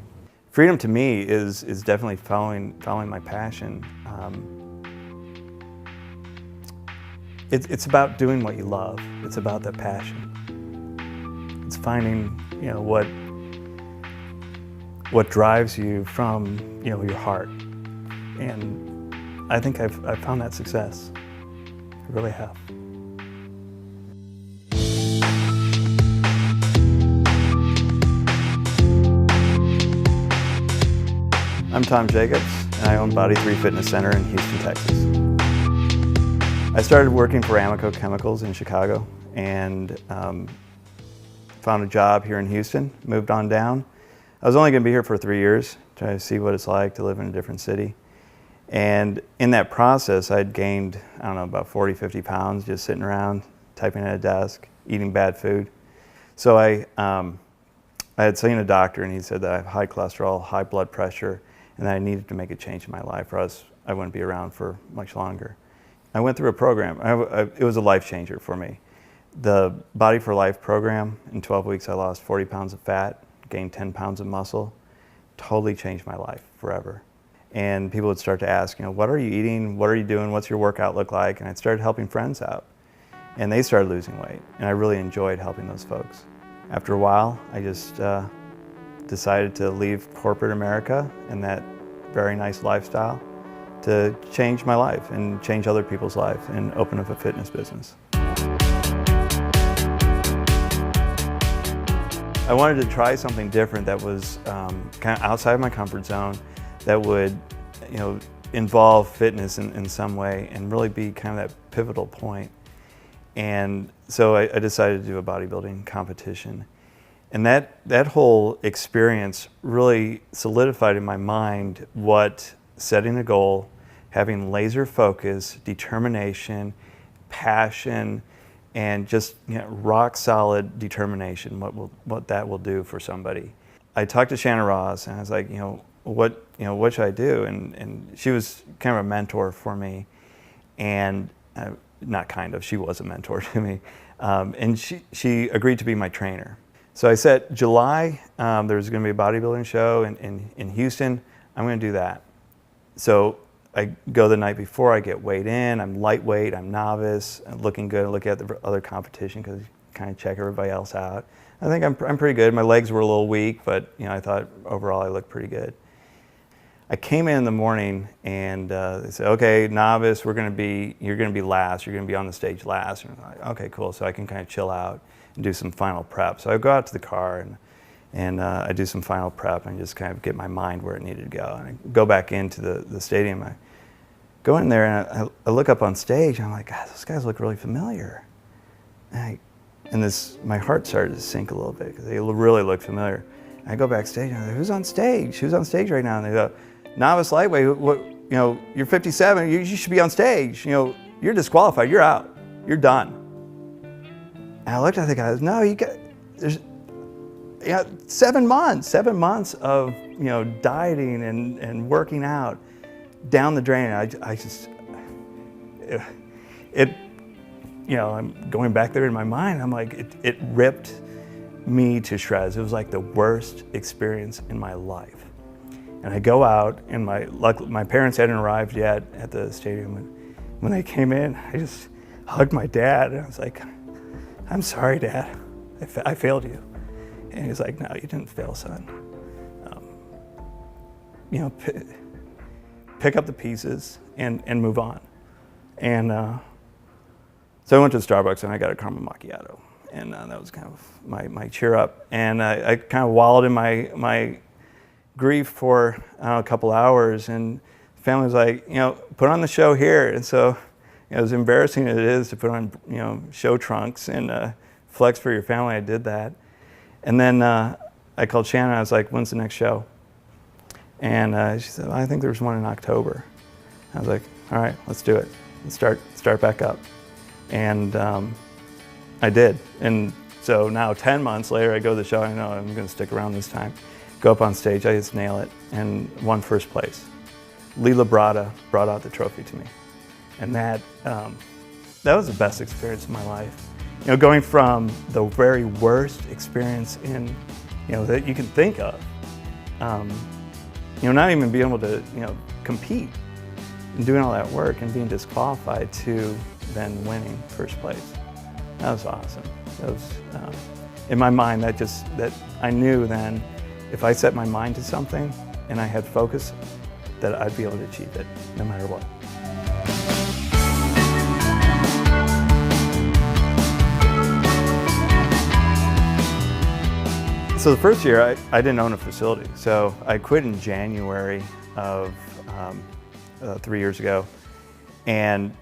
Freedom to me is definitely following my passion. It's about doing what you love. It's about that passion. It's finding, you know, what drives you from, you know, your heart. And I think I've found that success. I really have. I'm Tom Jacobs, and I own Body 3 Fitness Center in Houston, Texas. I started working for Amoco Chemicals in Chicago, and found a job here in Houston, moved on down. I was only going to be here for 3 years, trying to see what it's like to live in a different city. And in that process, I'd gained, I don't know, about 40, 50 pounds just sitting around, typing at a desk, eating bad food. So I had seen a doctor, and he said that I have high cholesterol, high blood pressure, and that I needed to make a change in my life, or else I wouldn't be around for much longer. I went through a program. It was a life changer for me. The Body for Life program, in 12 weeks I lost 40 pounds of fat, gained 10 pounds of muscle, totally changed my life forever. And people would start to ask, you know, what are you eating? What are you doing? What's your workout look like? And I started helping friends out. And they started losing weight. And I really enjoyed helping those folks. After a while, I just decided to leave corporate America and that very nice lifestyle to change my life and change other people's lives and open up a fitness business. I wanted to try something different that was kind of outside my comfort zone, that would, involve fitness in some way and really be kind of that pivotal point. And so I decided to do a bodybuilding competition. And that whole experience really solidified in my mind what setting a goal, having laser focus, determination, passion, and just rock solid determination, what that will do for somebody. I talked to Shannon Ross and I was like, what should I do? And she was kind of a mentor for me, and she was a mentor to me. And she agreed to be my trainer. So I said, July, there's going to be a bodybuilding show in Houston. I'm going to do that. So I go the night before, I get weighed in, I'm lightweight, I'm novice, I'm looking good, I look at the other competition because you kind of check everybody else out. I think I'm pretty good. My legs were a little weak, but I thought overall I looked pretty good. I came in the morning and they said, okay, novice, you're going to be last, you're going to be on the stage last. And I'm like, okay, cool, so I can kind of chill out and do some final prep. So I go out to the car and I do some final prep and just kind of get my mind where it needed to go. And I go back into the stadium. I go in there and I look up on stage and I'm like, God, those guys look really familiar. And my heart started to sink a little bit because they really look familiar. And I go backstage and I'm like, who's on stage? Who's on stage right now? And they go, novice lightweight, you're 57, you should be on stage. You're disqualified, you're out, you're done. And I looked at the guys, no, there's 7 months of dieting and working out down the drain. I'm going back there in my mind, I'm like, it ripped me to shreds. It was like the worst experience in my life. And I go out, and my parents hadn't arrived yet at the stadium. And when they came in, I just hugged my dad, and I was like, I'm sorry, Dad, I failed you. And he was like, no, you didn't fail, son. Pick up the pieces and move on. And so I went to Starbucks and I got a caramel macchiato. And that was kind of my cheer up. And I kind of wallowed in my grief for a couple hours. And the family was like, put on the show here. And so as embarrassing as it is to put on, show trunks and flex for your family, I did that. And then I called Shannon. I was like, when's the next show? And she said, I think there's one in October. I was like, all right, let's do it. Let's start back up. And I did. And so now 10 months later, I go to the show. I know I'm going to stick around this time. Go up on stage, I just nail it, and won first place. Lila Brada brought out the trophy to me. And that was the best experience of my life. Going from the very worst experience that you can think of, not even being able to, compete and doing all that work and being disqualified to then winning first place. That was awesome. That was, in my mind, that I knew then if I set my mind to something and I had focus, that I'd be able to achieve it no matter what. So the first year, I didn't own a facility. So I quit in January of 3 years ago. And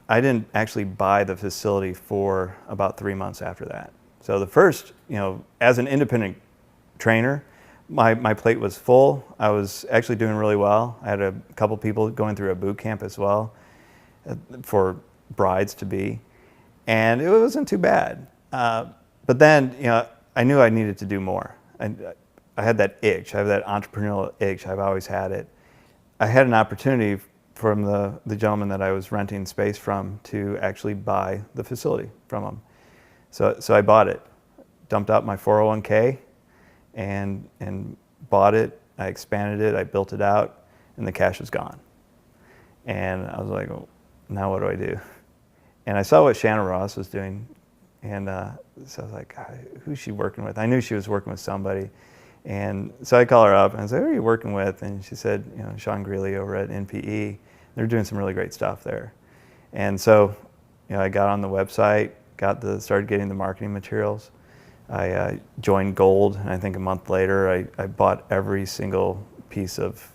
I didn't actually buy the facility for about 3 months after that. So the first, as an independent trainer, my plate was full. I was actually doing really well. I had a couple people going through a boot camp as well for brides to be. And it wasn't too bad. But then, I knew I needed to do more. I had that itch. I have that entrepreneurial itch. I've always had it. I had an opportunity from the gentleman that I was renting space from to actually buy the facility from him. So I bought it, dumped out my 401k and bought it. I expanded it, I built it out, and the cash was gone. And I was like, well, now what do I do? And I saw what Shannon Ross was doing, And so I was like, God, who's she working with? I knew she was working with somebody. And so I call her up and I said, who are you working with? And she said, you know, Sean Greeley over at NPE. They're doing some really great stuff there. And so, you know, I got on the website, started getting the marketing materials. I joined Gold, and I think a month later, I bought every single piece of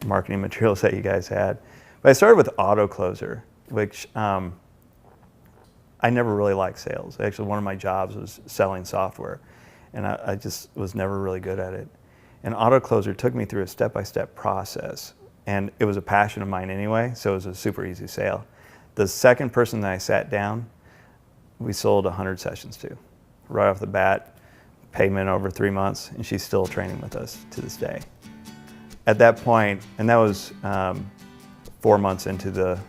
marketing materials that you guys had. But I started with AutoCloser, which I never really liked sales. Actually, one of my jobs was selling software, and I just was never really good at it. And AutoCloser took me through a step-by-step process, and it was a passion of mine anyway, so it was a super easy sale. The second person that I sat down, we sold 100 sessions to. Right off the bat, payment over 3 months, and she's still training with us to this day. At that point, and that was 4 months into the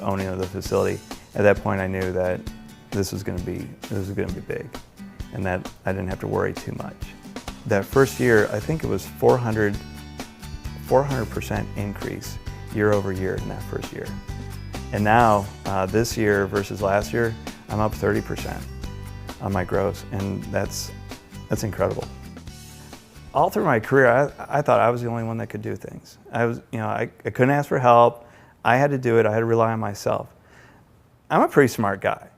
owning of the facility, at that point I knew that this was going to be big, and that I didn't have to worry too much. That first year, I think it was 400% increase year over year in that first year. And now, this year versus last year, I'm up 30% on my gross, and that's incredible. All through my career, I thought I was the only one that could do things. I couldn't ask for help. I had to do it. I had to rely on myself. I'm a pretty smart guy,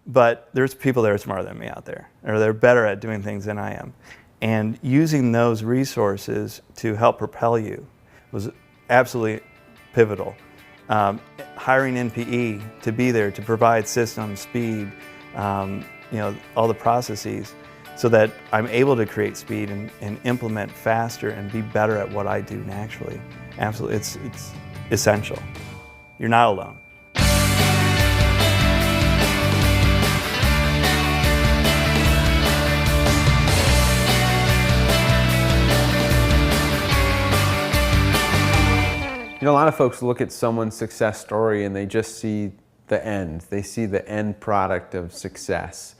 but there's people that are smarter than me out there, or they're better at doing things than I am. And using those resources to help propel you was absolutely pivotal. Hiring NPE to be there to provide systems, speed, all the processes, so that I'm able to create speed and implement faster and be better at what I do naturally. Absolutely, it's essential. You're not alone. You know, a lot of folks look at someone's success story and they just see the end. They see the end product of success.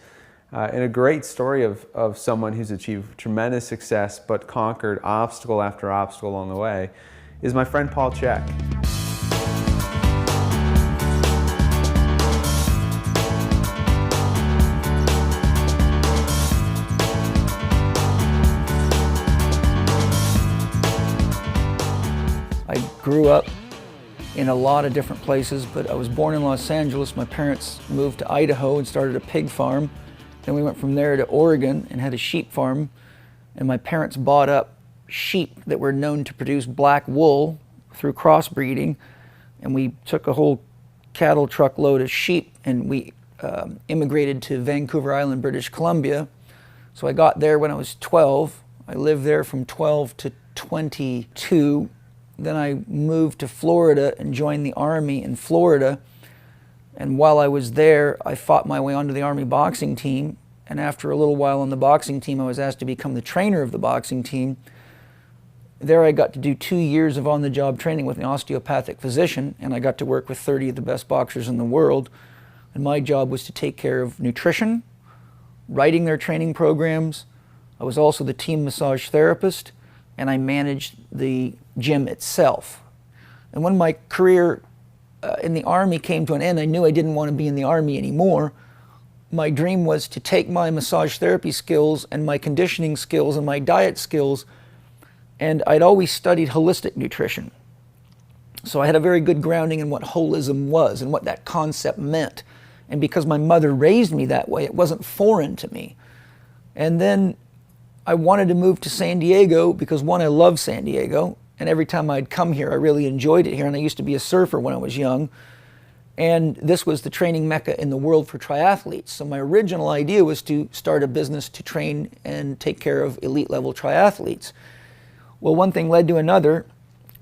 And a great story of someone who's achieved tremendous success but conquered obstacle after obstacle along the way is my friend Paul Chek. I grew up in a lot of different places, but I was born in Los Angeles. My parents moved to Idaho and started a pig farm. Then we went from there to Oregon and had a sheep farm. And my parents bought up sheep that were known to produce black wool through crossbreeding. And we took a whole cattle truckload of sheep and we immigrated to Vancouver Island, British Columbia. So I got there when I was 12. I lived there from 12 to 22. Then I moved to Florida and joined the Army in Florida. And while I was there, I fought my way onto the Army boxing team. And after a little while on the boxing team, I was asked to become the trainer of the boxing team. There I got to do 2 years of on-the-job training with an osteopathic physician, and I got to work with 30 of the best boxers in the world. And my job was to take care of nutrition, writing their training programs. I was also the team massage therapist, and I managed the gym itself. And when my career in the Army came to an end, I knew I didn't want to be in the Army anymore. My dream was to take my massage therapy skills and my conditioning skills and my diet skills, and I'd always studied holistic nutrition. So I had a very good grounding in what holism was and what that concept meant. And because my mother raised me that way, it wasn't foreign to me. And then I wanted to move to San Diego because, one, I love San Diego, and every time I'd come here, I really enjoyed it here, and I used to be a surfer when I was young. And this was the training mecca in the world for triathletes. So my original idea was to start a business to train and take care of elite level triathletes. Well, one thing led to another,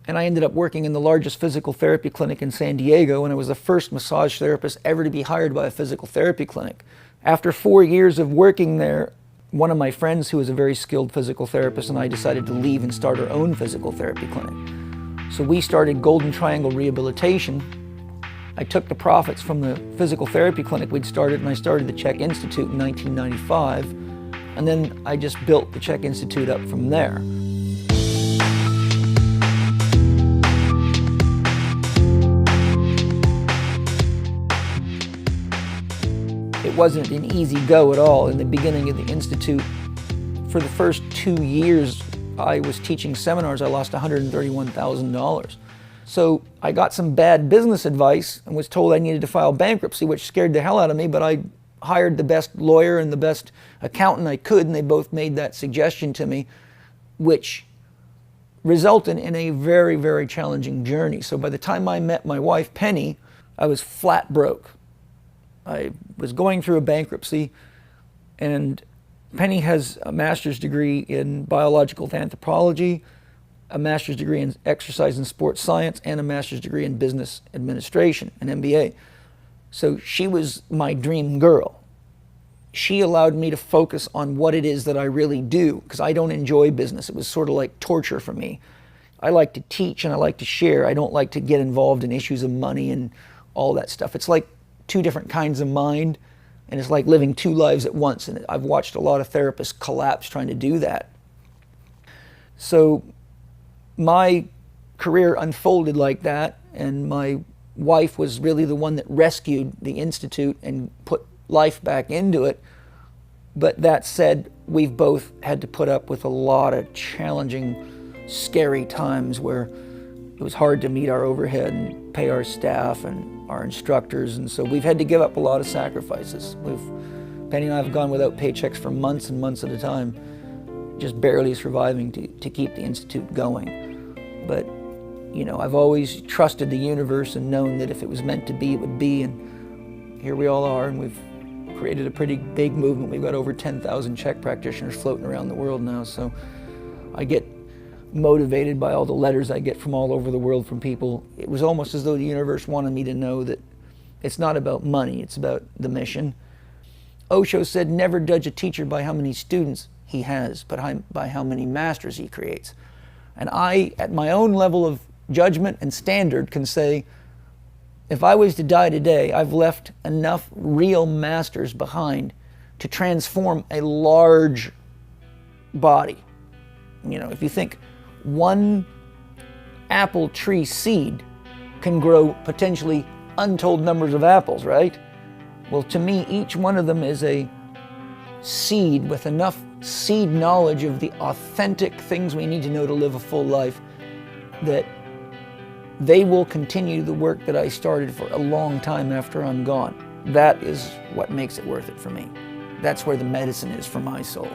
and I ended up working in the largest physical therapy clinic in San Diego, and I was the first massage therapist ever to be hired by a physical therapy clinic. After 4 years of working there, one of my friends who was a very skilled physical therapist and I decided to leave and start our own physical therapy clinic. So we started Golden Triangle Rehabilitation. I took the profits from the physical therapy clinic we'd started, and I started the Chek Institute in 1995. And then I just built the Chek Institute up from there. It wasn't an easy go at all. In the beginning of the Institute, for the first 2 years I was teaching seminars, I lost $131,000. So I got some bad business advice and was told I needed to file bankruptcy, which scared the hell out of me, but I hired the best lawyer and the best accountant I could, and they both made that suggestion to me, which resulted in a very, very challenging journey. So by the time I met my wife, Penny, I was flat broke. I was going through a bankruptcy, and Penny has a master's degree in biological anthropology, a master's degree in exercise and sports science, and a master's degree in business administration, an MBA. So she was my dream girl. She allowed me to focus on what it is that I really do, because I don't enjoy business. It was sort of like torture for me. I like to teach and I like to share. I don't like to get involved in issues of money and all that stuff. It's like two different kinds of mind, and it's like living two lives at once. And I've watched a lot of therapists collapse trying to do that. So my career unfolded like that, and my wife was really the one that rescued the Institute and put life back into it. But that said, we've both had to put up with a lot of challenging, scary times where it was hard to meet our overhead and pay our staff and our instructors, and so we've had to give up a lot of sacrifices. Penny and I have gone without paychecks for months and months at a time, just barely surviving to keep the Institute going. But, you know, I've always trusted the universe and known that if it was meant to be, it would be, and here we all are, and we've created a pretty big movement. We've got over 10,000 CHEK practitioners floating around the world now, so I get motivated by all the letters I get from all over the world from people. It was almost as though the universe wanted me to know that it's not about money, it's about the mission. Osho said, never judge a teacher by how many students he has, but by how many masters he creates. And I, at my own level of judgment and standard, can say, if I was to die today, I've left enough real masters behind to transform a large body. You know, if you think one apple tree seed can grow potentially untold numbers of apples, right? Well, to me, each one of them is a seed with enough seed knowledge of the authentic things we need to know to live a full life, that they will continue the work that I started for a long time after I'm gone. That is what makes it worth it for me. That's where the medicine is for my soul.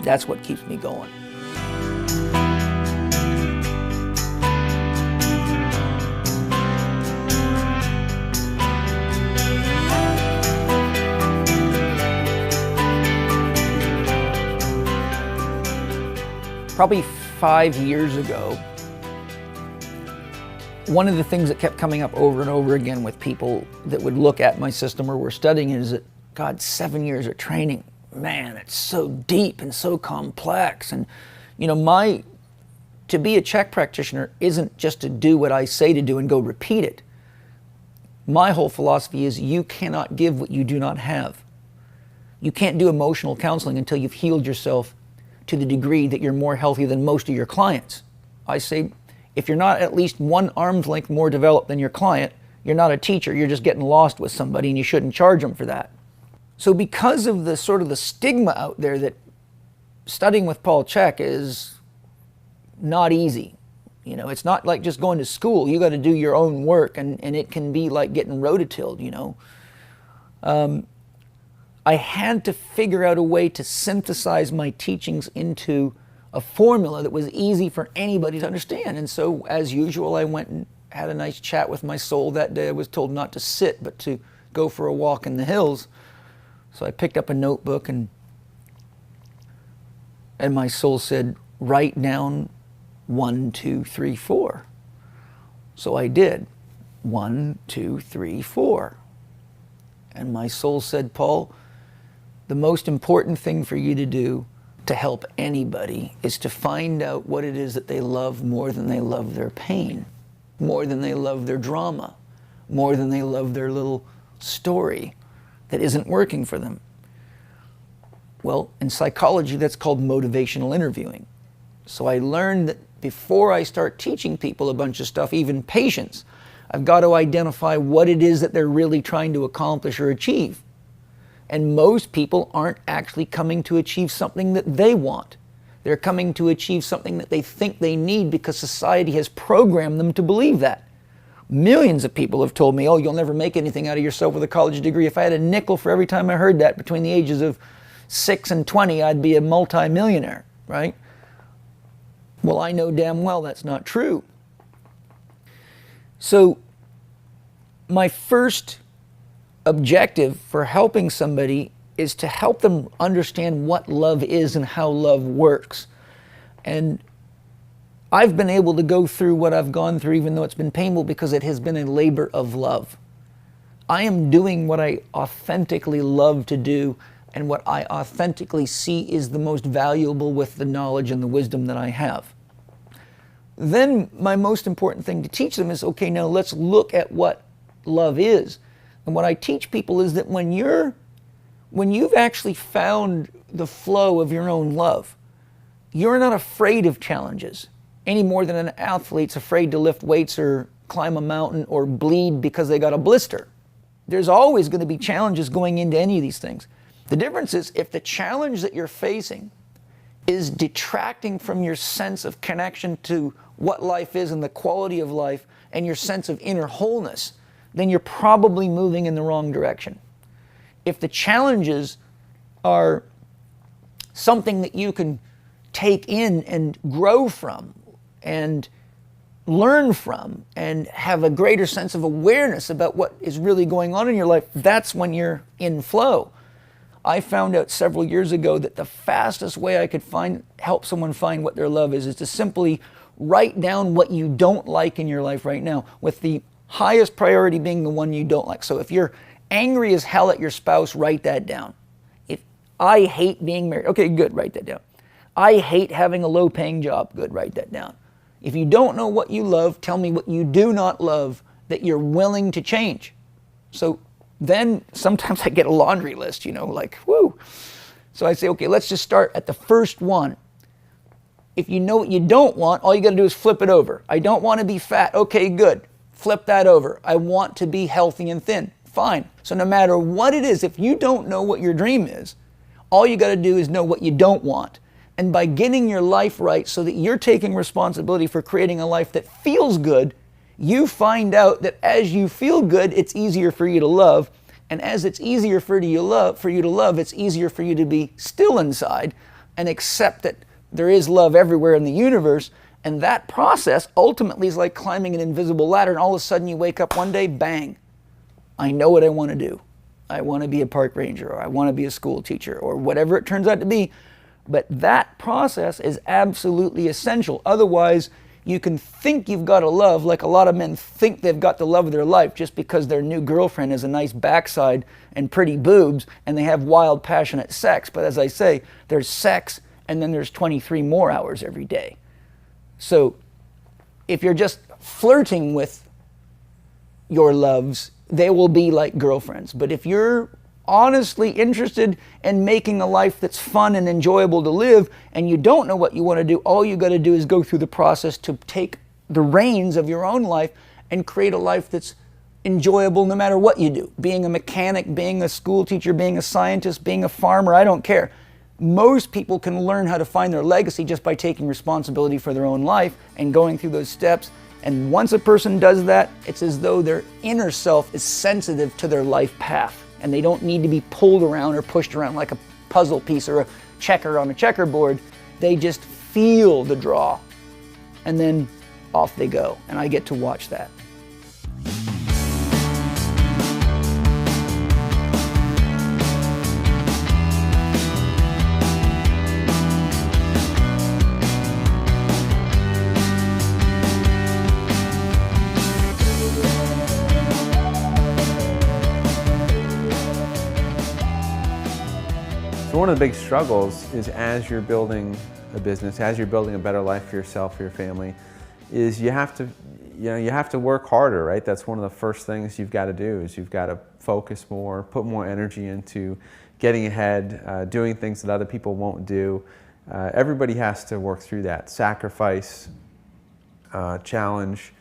That's what keeps me going. Probably 5 years ago, one of the things that kept coming up over and over again with people that would look at my system or were studying it is that, God, 7 years of training, man, it's so deep and so complex. And, you know, to be a CHEK practitioner isn't just to do what I say to do and go repeat it. My whole philosophy is you cannot give what you do not have. You can't do emotional counseling until you've healed yourself to the degree that you're more healthy than most of your clients. I say, if you're not at least one arm's length more developed than your client, you're not a teacher, you're just getting lost with somebody, and you shouldn't charge them for that. So because of the sort of the stigma out there that studying with Paul Chek is not easy. You know, it's not like just going to school. You got to do your own work, and it can be like getting rototilled, you know. I had to figure out a way to synthesize my teachings into a formula that was easy for anybody to understand. And so, as usual, I went and had a nice chat with my soul that day. I was told not to sit, but to go for a walk in the hills. So I picked up a notebook, and my soul said, write down 1, 2, 3, 4. So I did. 1, 2, 3, 4. And my soul said, Paul, the most important thing for you to do to help anybody is to find out what it is that they love more than they love their pain, more than they love their drama, more than they love their little story that isn't working for them. Well, in psychology, that's called motivational interviewing. So I learned that before I start teaching people a bunch of stuff, even patients, I've got to identify what it is that they're really trying to accomplish or achieve. And most people aren't actually coming to achieve something that they want. They're coming to achieve something that they think they need because society has programmed them to believe that. Millions of people have told me, oh, you'll never make anything out of yourself with a college degree. If I had a nickel for every time I heard that between the ages of 6 and 20, I'd be a multi-millionaire, right? Well, I know damn well that's not true. So my first objective for helping somebody is to help them understand what love is and how love works. And I've been able to go through what I've gone through, even though it's been painful, because it has been a labor of love. I am doing what I authentically love to do and what I authentically see is the most valuable with the knowledge and the wisdom that I have. Then my most important thing to teach them is, okay, now let's look at what love is. And what I teach people is that when you've actually found the flow of your own love, you're not afraid of challenges any more than an athlete's afraid to lift weights or climb a mountain or bleed because they got a blister. There's always going to be challenges going into any of these things. The difference is if the challenge that you're facing is detracting from your sense of connection to what life is and the quality of life and your sense of inner wholeness, then you're probably moving in the wrong direction. If the challenges are something that you can take in and grow from and learn from and have a greater sense of awareness about what is really going on in your life, that's when you're in flow. I found out several years ago that the fastest way I could help someone find what their love is to simply write down what you don't like in your life right now, with the highest priority being the one you don't like. So if you're angry as hell at your spouse, write that down. If I hate being married, okay, good, write that down. I hate having a low-paying job, good, write that down. If you don't know what you love, tell me what you do not love that you're willing to change. So then sometimes I get a laundry list, like, whoo. So I say, okay, let's just start at the first one. If you know what you don't want, all you got to do is flip it over. I don't want to be fat. Okay, good. Flip that over. I want to be healthy and thin. Fine. So no matter what it is, if you don't know what your dream is, all you got to do is know what you don't want. And by getting your life right so that you're taking responsibility for creating a life that feels good, you find out that as you feel good, it's easier for you to love. And as it's easier for you to love, it's easier for you to be still inside and accept that there is love everywhere in the universe. And that process ultimately is like climbing an invisible ladder, and all of a sudden you wake up one day, bang, I know what I want to do. I want to be a park ranger, or I want to be a school teacher, or whatever it turns out to be. But that process is absolutely essential. Otherwise, you can think you've got a love, like a lot of men think they've got the love of their life just because their new girlfriend has a nice backside and pretty boobs and they have wild, passionate sex. But as I say, there's sex and then there's 23 more hours every day. So if you're just flirting with your loves, they will be like girlfriends. But if you're honestly interested in making a life that's fun and enjoyable to live, and you don't know what you want to do, all you got to do is go through the process to take the reins of your own life and create a life that's enjoyable no matter what you do. Being a mechanic, being a school teacher, being a scientist, being a farmer, I don't care. Most people can learn how to find their legacy just by taking responsibility for their own life and going through those steps. And once a person does that, it's as though their inner self is sensitive to their life path. And they don't need to be pulled around or pushed around like a puzzle piece or a checker on a checkerboard. They just feel the draw. And then off they go. And I get to watch that. One of the big struggles is as you're building a business, as you're building a better life for yourself, for your family, is you have to work harder, right? That's one of the first things you've got to do is you've got to focus more, put more energy into getting ahead, doing things that other people won't do. Everybody has to work through that, sacrifice, challenge.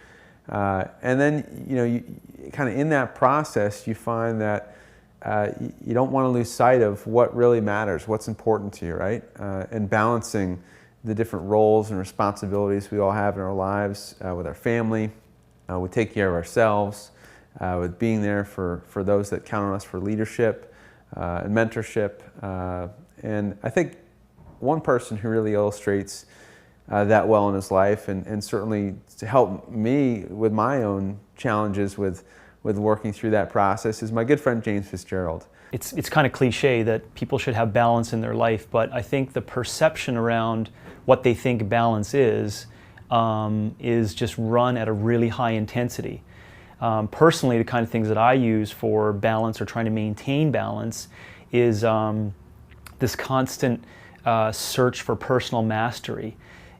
And then, kind of in that process, you find that you don't want to lose sight of what really matters, what's important to you, right? And balancing the different roles and responsibilities we all have in our lives with our family, with taking care of ourselves, with being there for those that count on us for leadership and mentorship. And I think one person who really illustrates that well in his life, and certainly to help me with my own challenges with working through that process, is my good friend James Fitzgerald. It's kind of cliche that people should have balance in their life, but I think the perception around what they think balance is just run at a really high intensity. Personally, the kind of things that I use for balance or trying to maintain balance is this constant search for personal mastery.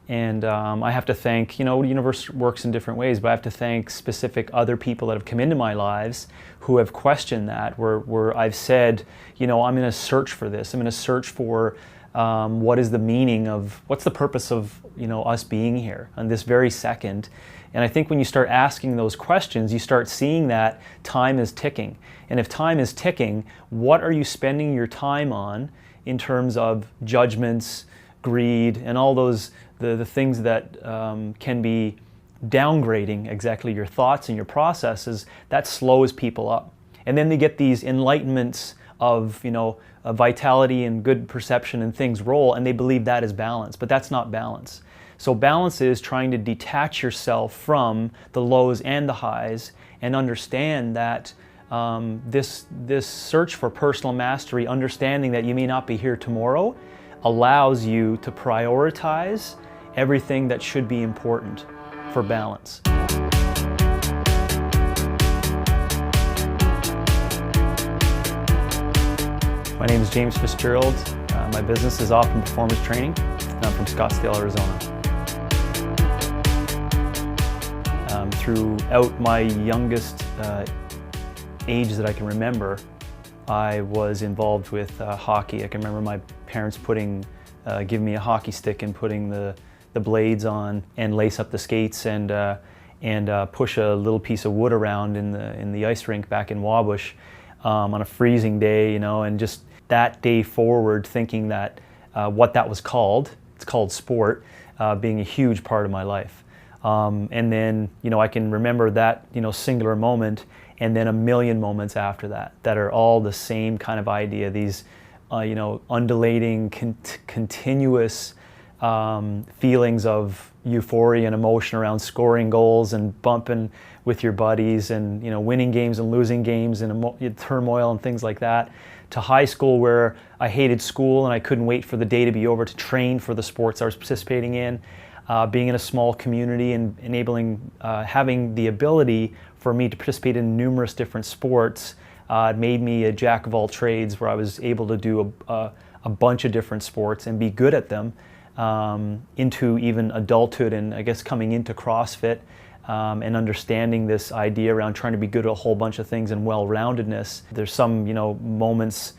And I have to thank, the universe works in different ways, but I have to thank specific other people that have come into my lives who have questioned that, where I've said, I'm in a search for this. I'm in a search for what is the meaning of, what's the purpose of, us being here on this very second. And I think when you start asking those questions, you start seeing that time is ticking. And if time is ticking, what are you spending your time on in terms of judgments, greed, and all those the things that can be downgrading exactly your thoughts and your processes? That slows people up. And then they get these enlightenments of vitality and good perception, and things roll, and they believe that is balance, but that's not balance. So balance is trying to detach yourself from the lows and the highs and understand that this search for personal mastery, understanding that you may not be here tomorrow, allows you to prioritize everything that should be important for balance. My name is James Fitzgerald. My business is Optimum Performance Training, and I'm from Scottsdale, Arizona. Throughout my youngest age that I can remember, I was involved with hockey. I can remember my parents giving me a hockey stick and putting the blades on and lace up the skates and push a little piece of wood around in the ice rink back in Wabush on a freezing day, and just that day forward thinking that what that was called, it's called sport, being a huge part of my life. And then, I can remember that, singular moment, and then a million moments after that are all the same kind of idea, these, undulating, continuous feelings of euphoria and emotion around scoring goals and bumping with your buddies and, winning games and losing games and turmoil and things like that, to high school where I hated school and I couldn't wait for the day to be over to train for the sports I was participating in. Being in a small community and enabling, having the ability for me to participate in numerous different sports made me a jack of all trades, where I was able to do a bunch of different sports and be good at them into even adulthood, and I guess coming into CrossFit and understanding this idea around trying to be good at a whole bunch of things and well-roundedness. There's some moments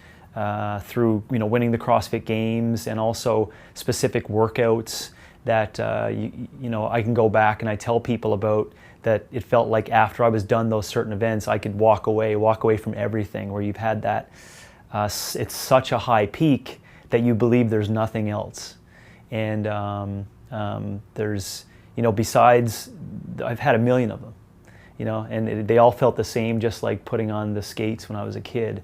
through winning the CrossFit Games and also specific workouts that I can go back and I tell people about, that it felt like after I was done those certain events, I could walk away from everything, where you've had that, it's such a high peak that you believe there's nothing else. And there's, besides, I've had a million of them, and they all felt the same, just like putting on the skates when I was a kid,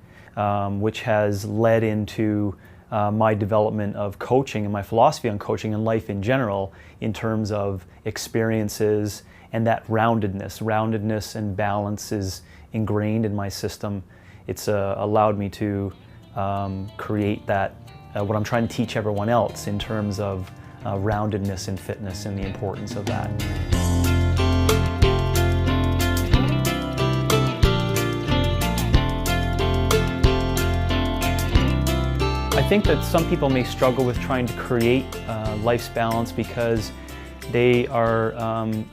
which has led into my development of coaching and my philosophy on coaching and life in general, in terms of experiences, and that roundedness and balance is ingrained in my system. It's allowed me to create that, what I'm trying to teach everyone else in terms of roundedness in fitness and the importance of that. I think that some people may struggle with trying to create life's balance because they are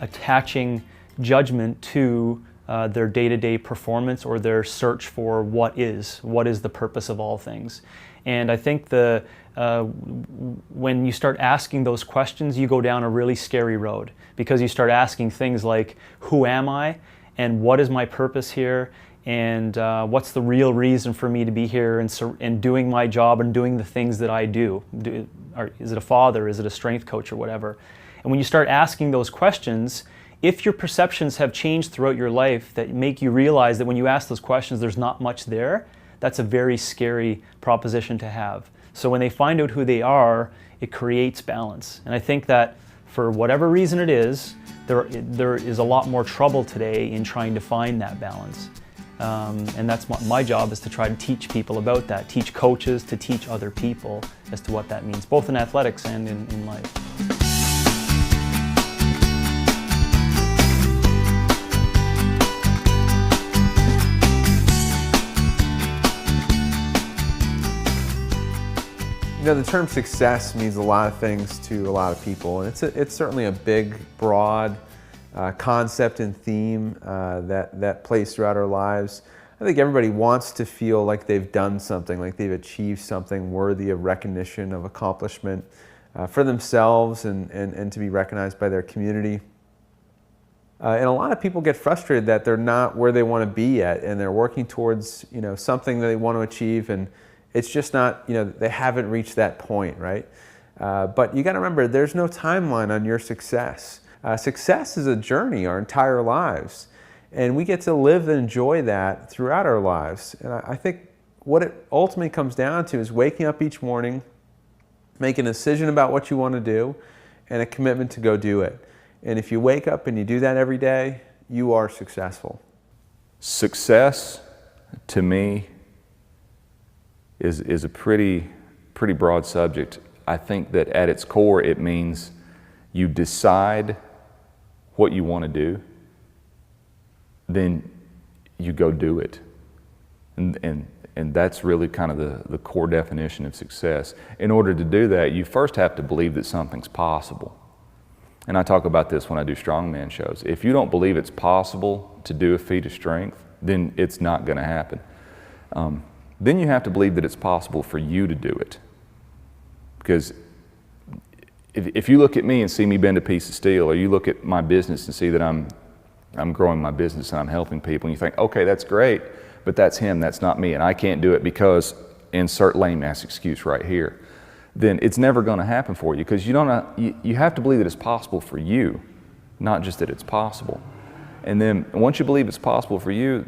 attaching judgment to their day-to-day performance or their search for what is the purpose of all things. And I think when you start asking those questions, you go down a really scary road, because you start asking things like, who am I and what is my purpose here, and what's the real reason for me to be here and doing my job and doing the things that I do. Is it a father? Is it a strength coach or whatever? And when you start asking those questions, if your perceptions have changed throughout your life that make you realize that when you ask those questions there's not much there, that's a very scary proposition to have. So when they find out who they are, it creates balance. And I think that for whatever reason it is, there is a lot more trouble today in trying to find that balance. And that's my job, is to try to teach people about that, teach coaches to teach other people as to what that means, both in athletics and in life. You know, the term success means a lot of things to a lot of people, and it's certainly a big, broad concept and theme that plays throughout our lives. I think everybody wants to feel like they've done something, like they've achieved something worthy of recognition, of accomplishment for themselves and to be recognized by their community. And a lot of people get frustrated that they're not where they want to be yet, and they're working towards, you know, something that they want to achieve, and it's just not, you know, they haven't reached that point, right? But you got to remember, there's no timeline on your success. Success is a journey our entire lives, and we get to live and enjoy that throughout our lives. And I think what it ultimately comes down to is waking up each morning, making a decision about what you want to do, and a commitment to go do it. And if you wake up and you do that every day, you are successful. Success, to me, is a pretty broad subject. I think that at its core it means you decide what you want to do, then you go do it. And that's really kind of the core definition of success. In order to do that, you first have to believe that something's possible. And I talk about this when I do strongman shows. If you don't believe it's possible to do a feat of strength, then it's not going to happen. Then you have to believe that it's possible for you to do it. Because if you look at me and see me bend a piece of steel, or you look at my business and see that I'm growing my business and I'm helping people, and you think, okay, that's great, but that's him, that's not me, and I can't do it because insert lame-ass excuse right here, then it's never going to happen for you, because you have to believe that it's possible for you, not just that it's possible. And then once you believe it's possible for you,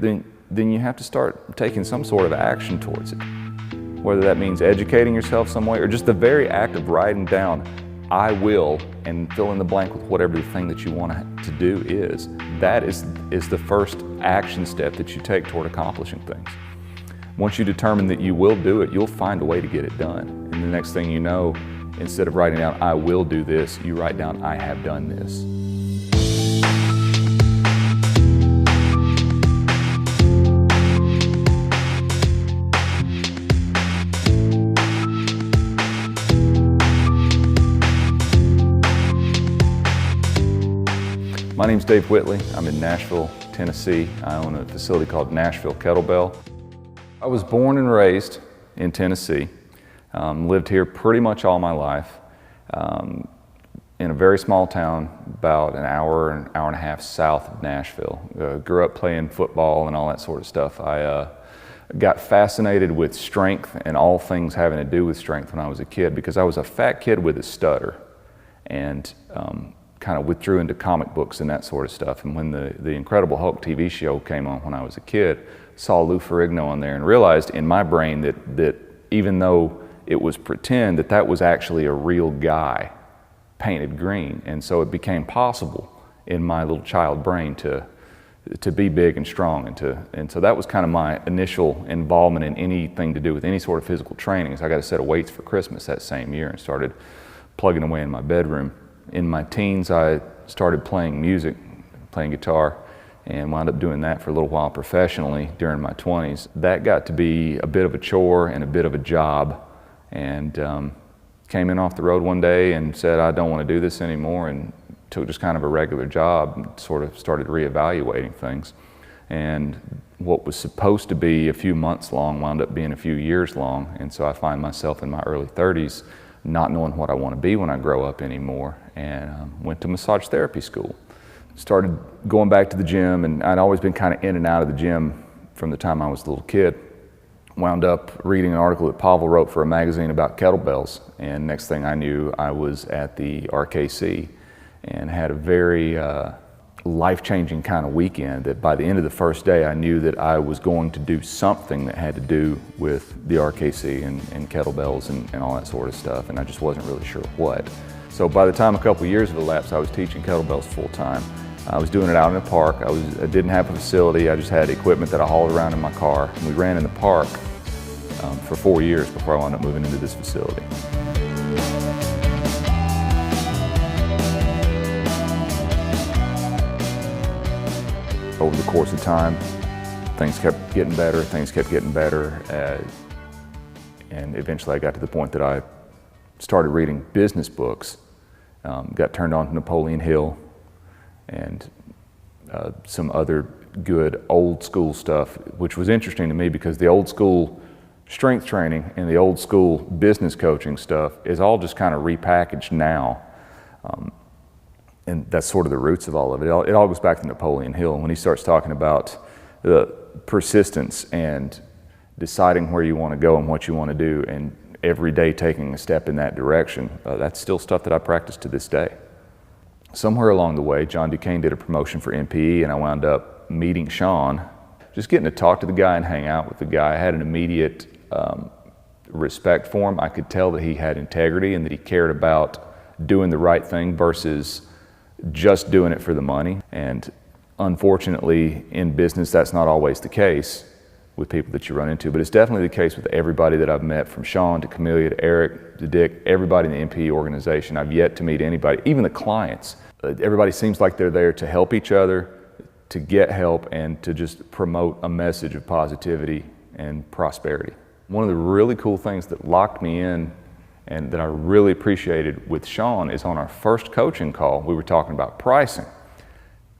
then you have to start taking some sort of action towards it. Whether that means educating yourself some way, or just the very act of writing down, I will, and fill in the blank with whatever the thing that you want to do is. That is the first action step that you take toward accomplishing things. Once you determine that you will do it, you'll find a way to get it done. And the next thing you know, instead of writing down, I will do this, you write down, I have done this. My name's Dave Whitley. I'm in Nashville, Tennessee. I own a facility called Nashville Kettlebell. I was born and raised in Tennessee. Lived here pretty much all my life. In a very small town, about an hour and a half south of Nashville. Grew up playing football and all that sort of stuff. I got fascinated with strength and all things having to do with strength when I was a kid, because I was a fat kid with a stutter, and kind of withdrew into comic books and that sort of stuff. And when the Incredible Hulk TV show came on when I was a kid, saw Lou Ferrigno on there and realized in my brain that even though it was pretend, that was actually a real guy painted green. And so it became possible in my little child brain to be big and strong, and so that was kind of my initial involvement in anything to do with any sort of physical training. So I got a set of weights for Christmas that same year and started plugging away in my bedroom. In my teens, I started playing music, playing guitar, and wound up doing that for a little while professionally during my 20s. That got to be a bit of a chore and a bit of a job, and came in off the road one day and said, I don't want to do this anymore, and took just kind of a regular job and sort of started reevaluating things. And what was supposed to be a few months long wound up being a few years long, and so I find myself in my early 30s not knowing what I want to be when I grow up anymore, and went to massage therapy school. Started going back to the gym, and I'd always been kind of in and out of the gym from the time I was a little kid. Wound up reading an article that Pavel wrote for a magazine about kettlebells, and next thing I knew, I was at the RKC and had a very life-changing kind of weekend that by the end of the first day, I knew that I was going to do something that had to do with the RKC and kettlebells and all that sort of stuff, and I just wasn't really sure what. So by the time a couple of years have elapsed, I was teaching kettlebells full-time. I was doing it out in a park. I didn't have a facility. I just had equipment that I hauled around in my car. And we ran in the park for 4 years before I wound up moving into this facility. Over the course of time, things kept getting better, and eventually I got to the point that I started reading business books, got turned on to Napoleon Hill, and some other good old school stuff, which was interesting to me because the old school strength training and the old school business coaching stuff is all just kind of repackaged now. And that's sort of the roots of all of it. It all goes back to Napoleon Hill. When he starts talking about the persistence and deciding where you want to go and what you want to do and every day taking a step in that direction, that's still stuff that I practice to this day. Somewhere along the way, John Duquesne did a promotion for MPE, and I wound up meeting Sean. Just getting to talk to the guy and hang out with the guy, I had an immediate respect for him. I could tell that he had integrity and that he cared about doing the right thing versus just doing it for the money. And unfortunately, in business, that's not always the case with people that you run into, but it's definitely the case with everybody that I've met, from Sean to Camellia to Eric to Dick, everybody in the MPE organization. I've yet to meet anybody, even the clients. Everybody seems like they're there to help each other, to get help, and to just promote a message of positivity and prosperity. One of the really cool things that locked me in and that I really appreciated with Sean is on our first coaching call, we were talking about pricing.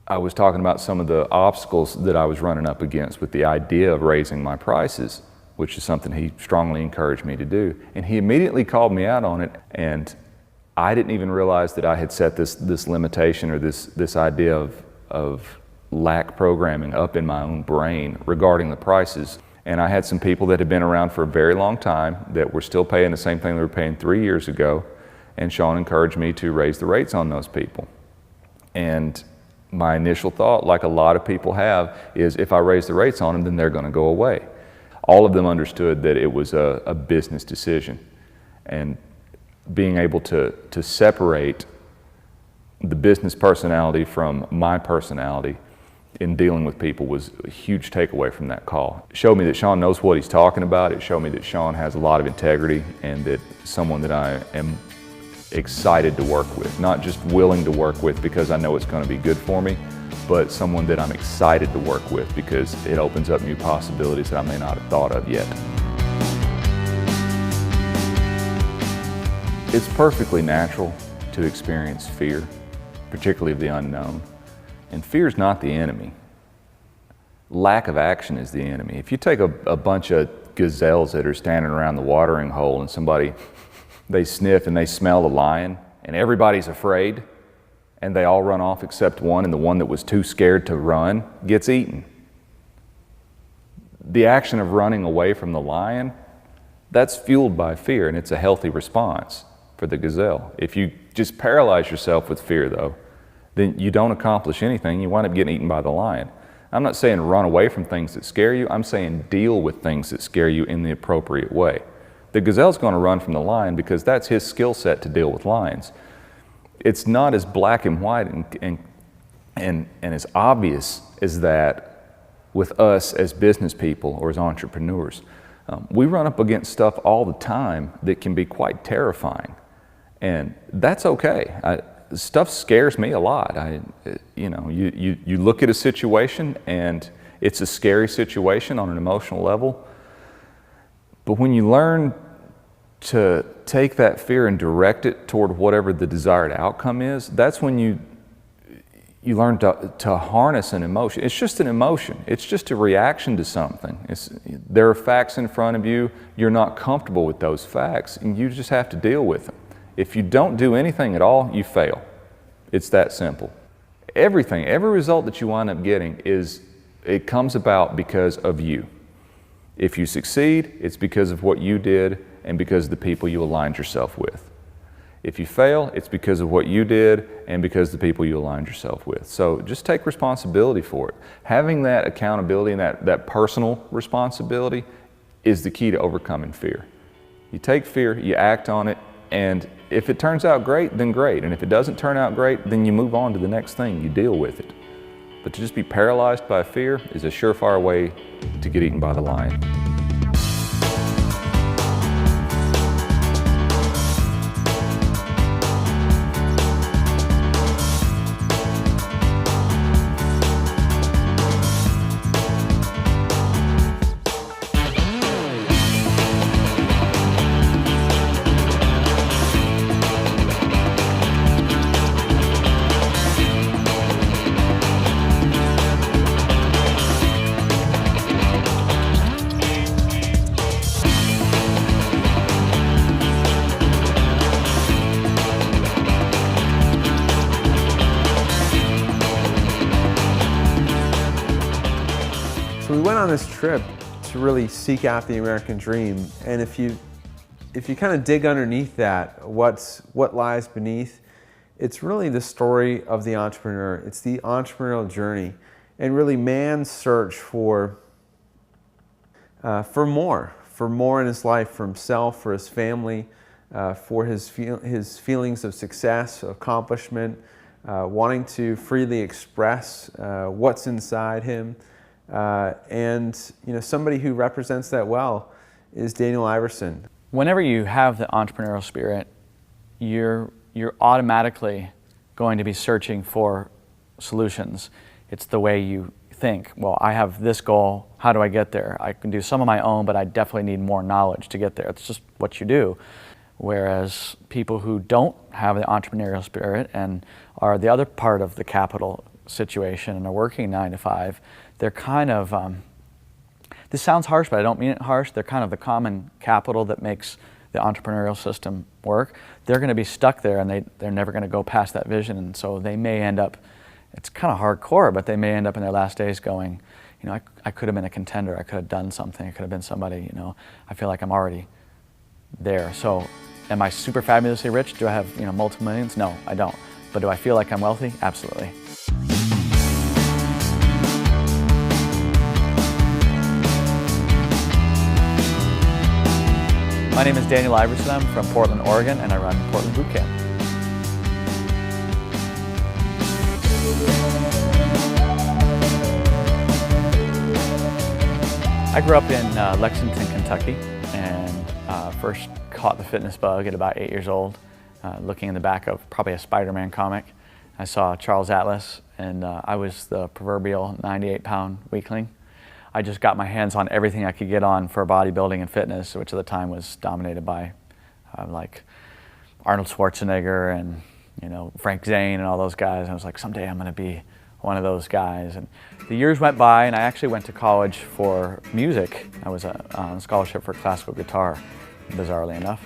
I was talking about some of the obstacles that I was running up against with the idea of raising my prices, which is something he strongly encouraged me to do. And he immediately called me out on it, and I didn't even realize that I had set this limitation or this idea of lack programming up in my own brain regarding the prices. And I had some people that had been around for a very long time that were still paying the same thing they were paying 3 years ago, and Sean encouraged me to raise the rates on those people. And my initial thought, like a lot of people have, is if I raise the rates on them, then they're going to go away. All of them understood that it was a business decision, and being able to separate the business personality from my personality in dealing with people was a huge takeaway from that call. It showed me that Sean knows what he's talking about. It showed me that Sean has a lot of integrity and that someone that I am excited to work with, not just willing to work with because I know it's going to be good for me, but someone that I'm excited to work with because it opens up new possibilities that I may not have thought of yet. It's perfectly natural to experience fear, particularly of the unknown. And fear is not the enemy. Lack of action is the enemy. If you take a bunch of gazelles that are standing around the watering hole and they sniff and they smell the lion and everybody's afraid and they all run off except one, and the one that was too scared to run gets eaten. The action of running away from the lion, that's fueled by fear, and it's a healthy response for the gazelle. If you just paralyze yourself with fear, though, then you don't accomplish anything. You wind up getting eaten by the lion. I'm not saying run away from things that scare you. I'm saying deal with things that scare you in the appropriate way. The gazelle's going to run from the lion because that's his skill set to deal with lions. It's not as black and white and as obvious as that with us as business people or as entrepreneurs. We run up against stuff all the time that can be quite terrifying, and that's okay. Stuff scares me a lot. You look at a situation and it's a scary situation on an emotional level, but when you learn to take that fear and direct it toward whatever the desired outcome is, that's when you learn to harness an emotion. It's just an emotion. It's just a reaction to something. There are facts in front of you. You're not comfortable with those facts, and you just have to deal with them. If you don't do anything at all, you fail. It's that simple. Every result that you wind up getting is It comes about because of you. If you succeed, it's because of what you did and because of the people you aligned yourself with. If you fail, it's because of what you did and because of the people you aligned yourself with. So just take responsibility for it. Having that accountability and that personal responsibility is the key to overcoming fear. You take fear, you act on it, and if it turns out great, then great. And if it doesn't turn out great, then you move on to the next thing, you deal with it. But to just be paralyzed by fear is a surefire way to get eaten by the lion. So we went on this trip to really seek out the American dream, and if you kind of dig underneath that, what lies beneath, it's really the story of the entrepreneur. It's the entrepreneurial journey, and really man's search for more in his life, for himself, for his family, for his feelings of success, accomplishment, wanting to freely express what's inside him. And somebody who represents that well is Daniel Iverson. Whenever you have the entrepreneurial spirit, you're automatically going to be searching for solutions. It's the way you think. Well, I have this goal. How do I get there? I can do some of my own, but I definitely need more knowledge to get there. It's just what you do. Whereas people who don't have the entrepreneurial spirit and are the other part of the capital situation and are working 9 to 5, they're kind of, this sounds harsh, but I don't mean it harsh, they're kind of the common capital that makes the entrepreneurial system work. They're going to be stuck there, and they're never going to go past that vision, and so they may end up, it's kind of hardcore, but they may end up in their last days going, I could have been a contender, I could have done something, I could have been somebody, I feel like I'm already there. So am I super fabulously rich? Do I have multiple millions? No, I don't. But do I feel like I'm wealthy? Absolutely. My name is Daniel Iverson. I'm from Portland, Oregon, and I run Portland Boot Camp. I grew up in Lexington, Kentucky, and first caught the fitness bug at about 8 years old, looking in the back of probably a Spider-Man comic. I saw Charles Atlas, and I was the proverbial 98-pound weakling. I just got my hands on everything I could get on for bodybuilding and fitness, which at the time was dominated by like Arnold Schwarzenegger and Frank Zane and all those guys. And I was like, someday I'm going to be one of those guys. And the years went by, and I actually went to college for music. I was on a scholarship for classical guitar, bizarrely enough.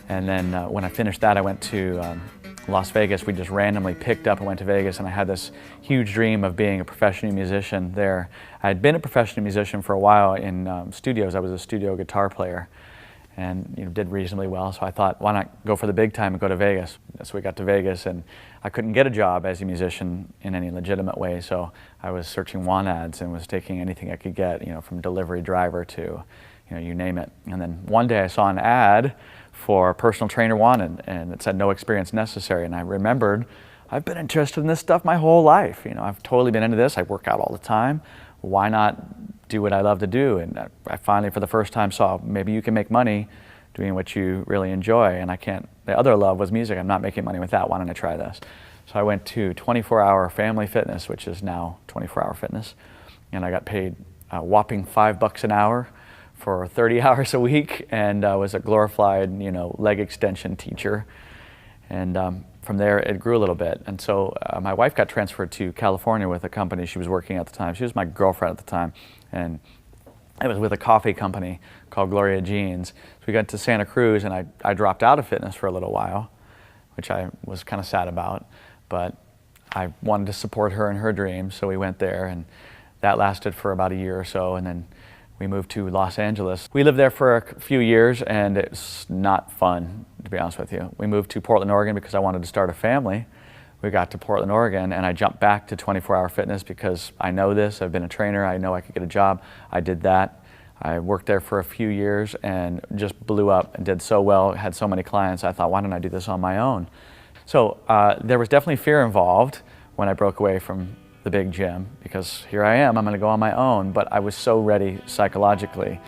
And then when I finished that, I went to Las Vegas. We just randomly picked up and went to Vegas, and I had this huge dream of being a professional musician there. I had been a professional musician for a while in studios. I was a studio guitar player and did reasonably well, so I thought, why not go for the big time and go to Vegas? So we got to Vegas, and I couldn't get a job as a musician in any legitimate way, so I was searching want ads and was taking anything I could get, from delivery driver to, you name it. And then one day I saw an ad for personal trainer wanted, and it said no experience necessary. And I remembered, I've been interested in this stuff my whole life. I've totally been into this. I work out all the time. Why not do what I love to do? And I finally, for the first time, saw maybe you can make money doing what you really enjoy. And the other love was music. I'm not making money with that. Why don't I try this? So I went to 24-hour Family Fitness, which is now 24-hour fitness. And I got paid a whopping $5 an hour for 30 hours a week, and was a glorified, leg extension teacher. And from there, it grew a little bit. And so my wife got transferred to California with a company she was working at the time. She was my girlfriend at the time, and it was with a coffee company called Gloria Jeans. So we got to Santa Cruz, and I dropped out of fitness for a little while, which I was kind of sad about, but I wanted to support her in her dreams, so we went there. And That lasted for about a year or so, and then we moved to Los Angeles. We lived there for a few years, and it's not fun, to be honest with you. We moved to Portland, Oregon because I wanted to start a family. We got to Portland, Oregon, and I jumped back to 24-hour fitness because I know this, I've been a trainer, I know I could get a job. I did that. I worked there for a few years and just blew up and did so well, had so many clients, I thought, why don't I do this on my own? So there was definitely fear involved when I broke away from the big gym, because here I am, I'm gonna go on my own, but I was so ready psychologically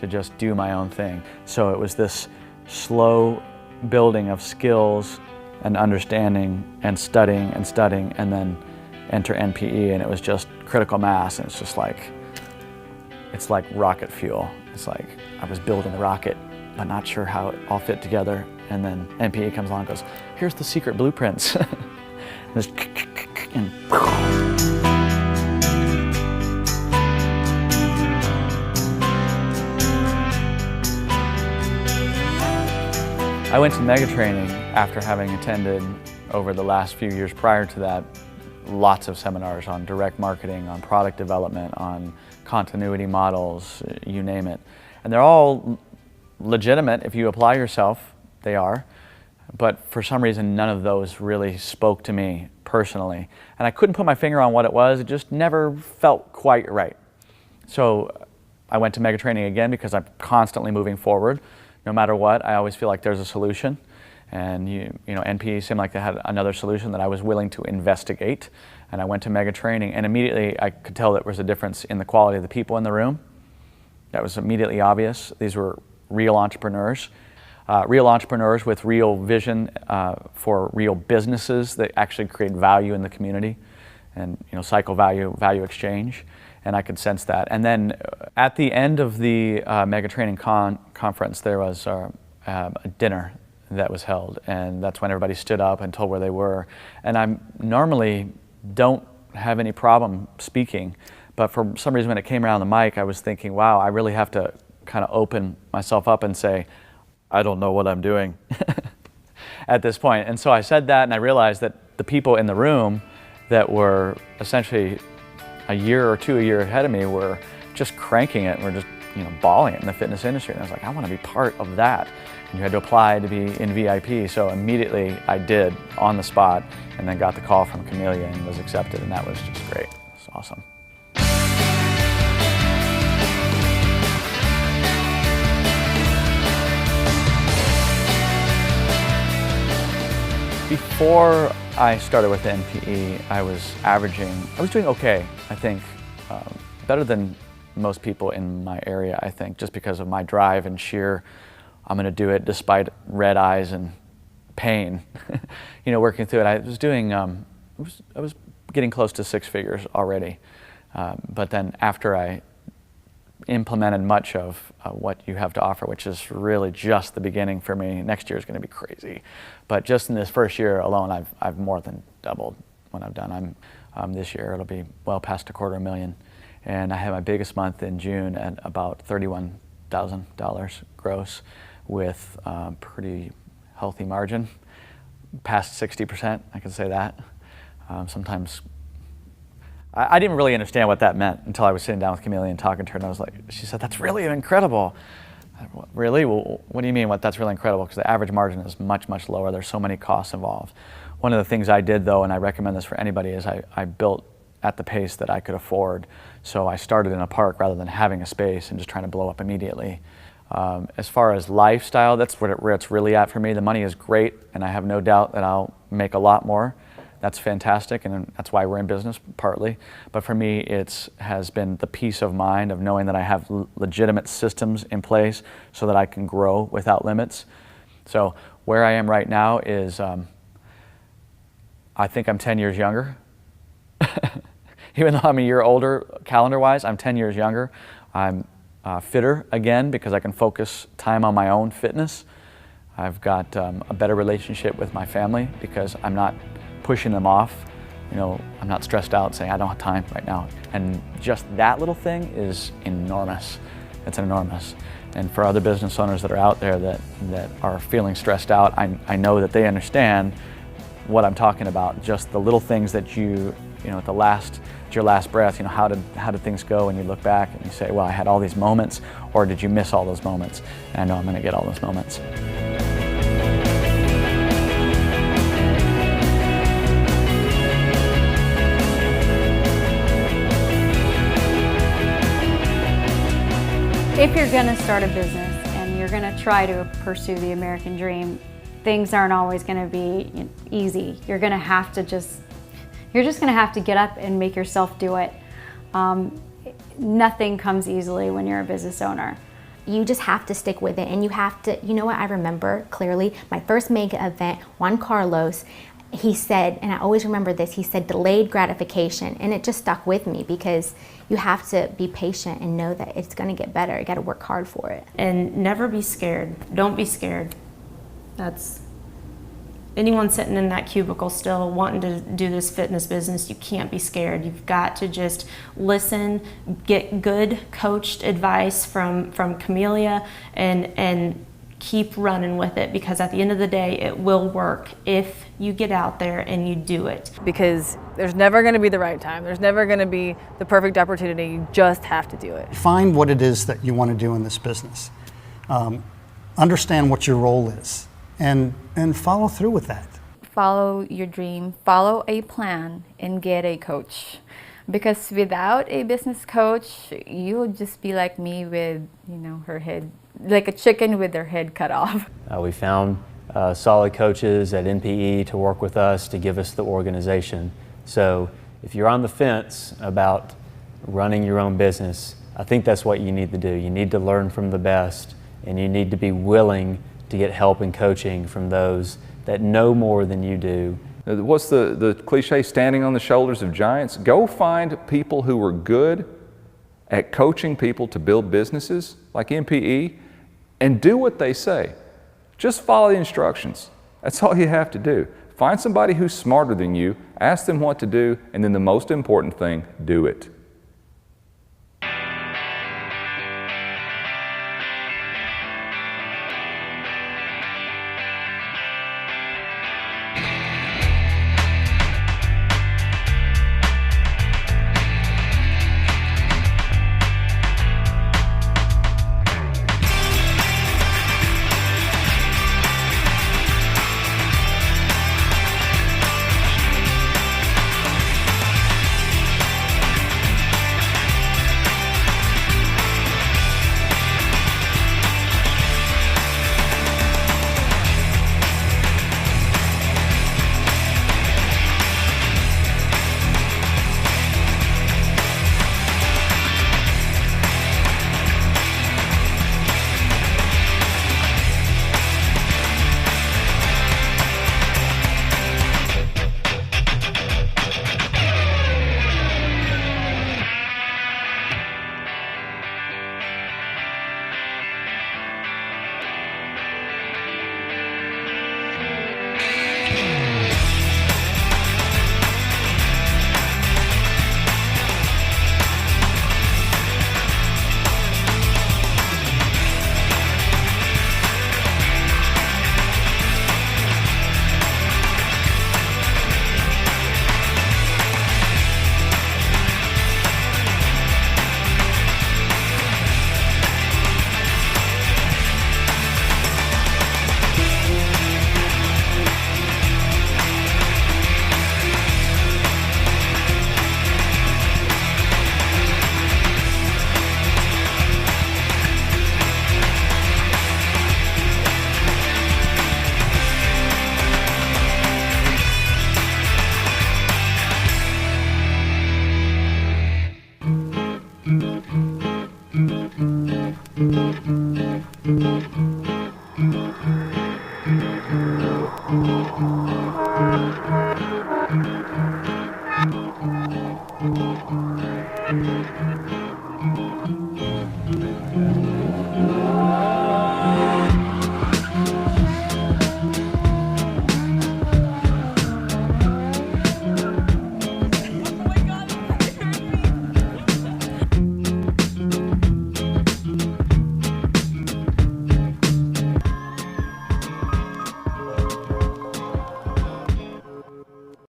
to just do my own thing. So it was this slow building of skills and understanding and studying, and then enter NPE, and it was just critical mass, and it's just like, it's like rocket fuel. It's like I was building the rocket, but not sure how it all fit together, and then NPE comes along and goes, here's the secret blueprints. And I went to Mega Training after having attended over the last few years prior to that lots of seminars on direct marketing, on product development, on continuity models, you name it. And they're all legitimate if you apply yourself, they are. But for some reason, none of those really spoke to me personally. And I couldn't put my finger on what it was, it just never felt quite right. So I went to Mega Training again because I'm constantly moving forward. No matter what, I always feel like there's a solution. And you know, NPE seemed like they had another solution that I was willing to investigate. And I went to Mega Training, and immediately I could tell there was a difference in the quality of the people in the room. That was immediately obvious. These were real entrepreneurs. Real entrepreneurs with real vision for real businesses that actually create value in the community, and cycle value exchange, and I could sense that. And then at the end of the Mega Training conference, there was a dinner that was held, and that's when everybody stood up and told where they were. And I normally don't have any problem speaking, but for some reason when it came around the mic, I was thinking, wow, I really have to kind of open myself up and say, I don't know what I'm doing at this point. And so I said that, and I realized that the people in the room that were essentially a year or two ahead of me were just cranking it and were just bawling it in the fitness industry. And I was like, I want to be part of that. And you had to apply to be in VIP. So immediately I did on the spot, and then got the call from Camellia and was accepted, and that was just great. It's awesome. Before I started with NPE, I was doing okay, I think. Better than most people in my area, I think, just because of my drive and sheer, I'm gonna do it despite red eyes and pain. Working through it. I was doing, I was getting close to 6 figures already. But then after I implemented much of what you have to offer, which is really just the beginning for me. Next year is going to be crazy, but just in this first year alone, I've more than doubled what I've done. This year it'll be well past $250,000, and I had my biggest month in June at about $31,000 gross, with pretty healthy margin, past 60%. I can say that. Sometimes. I didn't really understand what that meant until I was sitting down with Camellia and talking to her, and I was like, she said, that's really incredible. Really? Well, what do you mean that's really incredible? Because the average margin is much, much lower. There's so many costs involved. One of the things I did though, and I recommend this for anybody, is I built at the pace that I could afford. So I started in a park rather than having a space and just trying to blow up immediately. As far as lifestyle, that's where it's really at for me. The money is great, and I have no doubt that I'll make a lot more. That's fantastic, and that's why we're in business, partly. But for me, it has been the peace of mind of knowing that I have legitimate systems in place so that I can grow without limits. So where I am right now is, I think I'm 10 years younger. Even though I'm a year older, calendar-wise, I'm 10 years younger. I'm fitter again because I can focus time on my own fitness. I've got a better relationship with my family because I'm not pushing them off. I'm not stressed out saying I don't have time right now. And just that little thing is enormous. It's enormous. And for other business owners that are out there that are feeling stressed out, I know that they understand what I'm talking about, just the little things that you know, at your last breath, you know, how did things go, and you look back and you say, well, I had all these moments, or did you miss all those moments? And I know I'm going to get all those moments. If you're going to start a business and you're going to try to pursue the American dream, things aren't always going to be easy. You're just going to have to get up and make yourself do it. Nothing comes easily when you're a business owner. You just have to stick with it, and you have to, you know what, I remember clearly my first mega event, Juan Carlos, he said, and I always remember this, he said delayed gratification, and it just stuck with me because you have to be patient and know that it's going to get better. You got to work hard for it. And never be scared. Don't be scared. That's anyone sitting in that cubicle still wanting to do this fitness business, you can't be scared. You've got to just listen, get good coached advice from Camellia, and keep running with it, because at the end of the day, it will work if you get out there and you do it. Because there's never going to be the right time. There's never going to be the perfect opportunity. You just have to do it. Find what it is that you want to do in this business. Understand what your role is, and follow through with that. Follow your dream, follow a plan, and get a coach. Because without a business coach, you would just be like me with, you know, her head, like a chicken with their head cut off. We found solid coaches at NPE to work with us, to give us the organization. So if you're on the fence about running your own business, I think that's what you need to do. You need to learn from the best, and you need to be willing to get help and coaching from those that know more than you do. What's the cliche, standing on the shoulders of giants? Go find people who are good at coaching people to build businesses like NPE, and do what they say. Just follow the instructions. That's all you have to do. Find somebody who's smarter than you, ask them what to do, and then the most important thing, do it.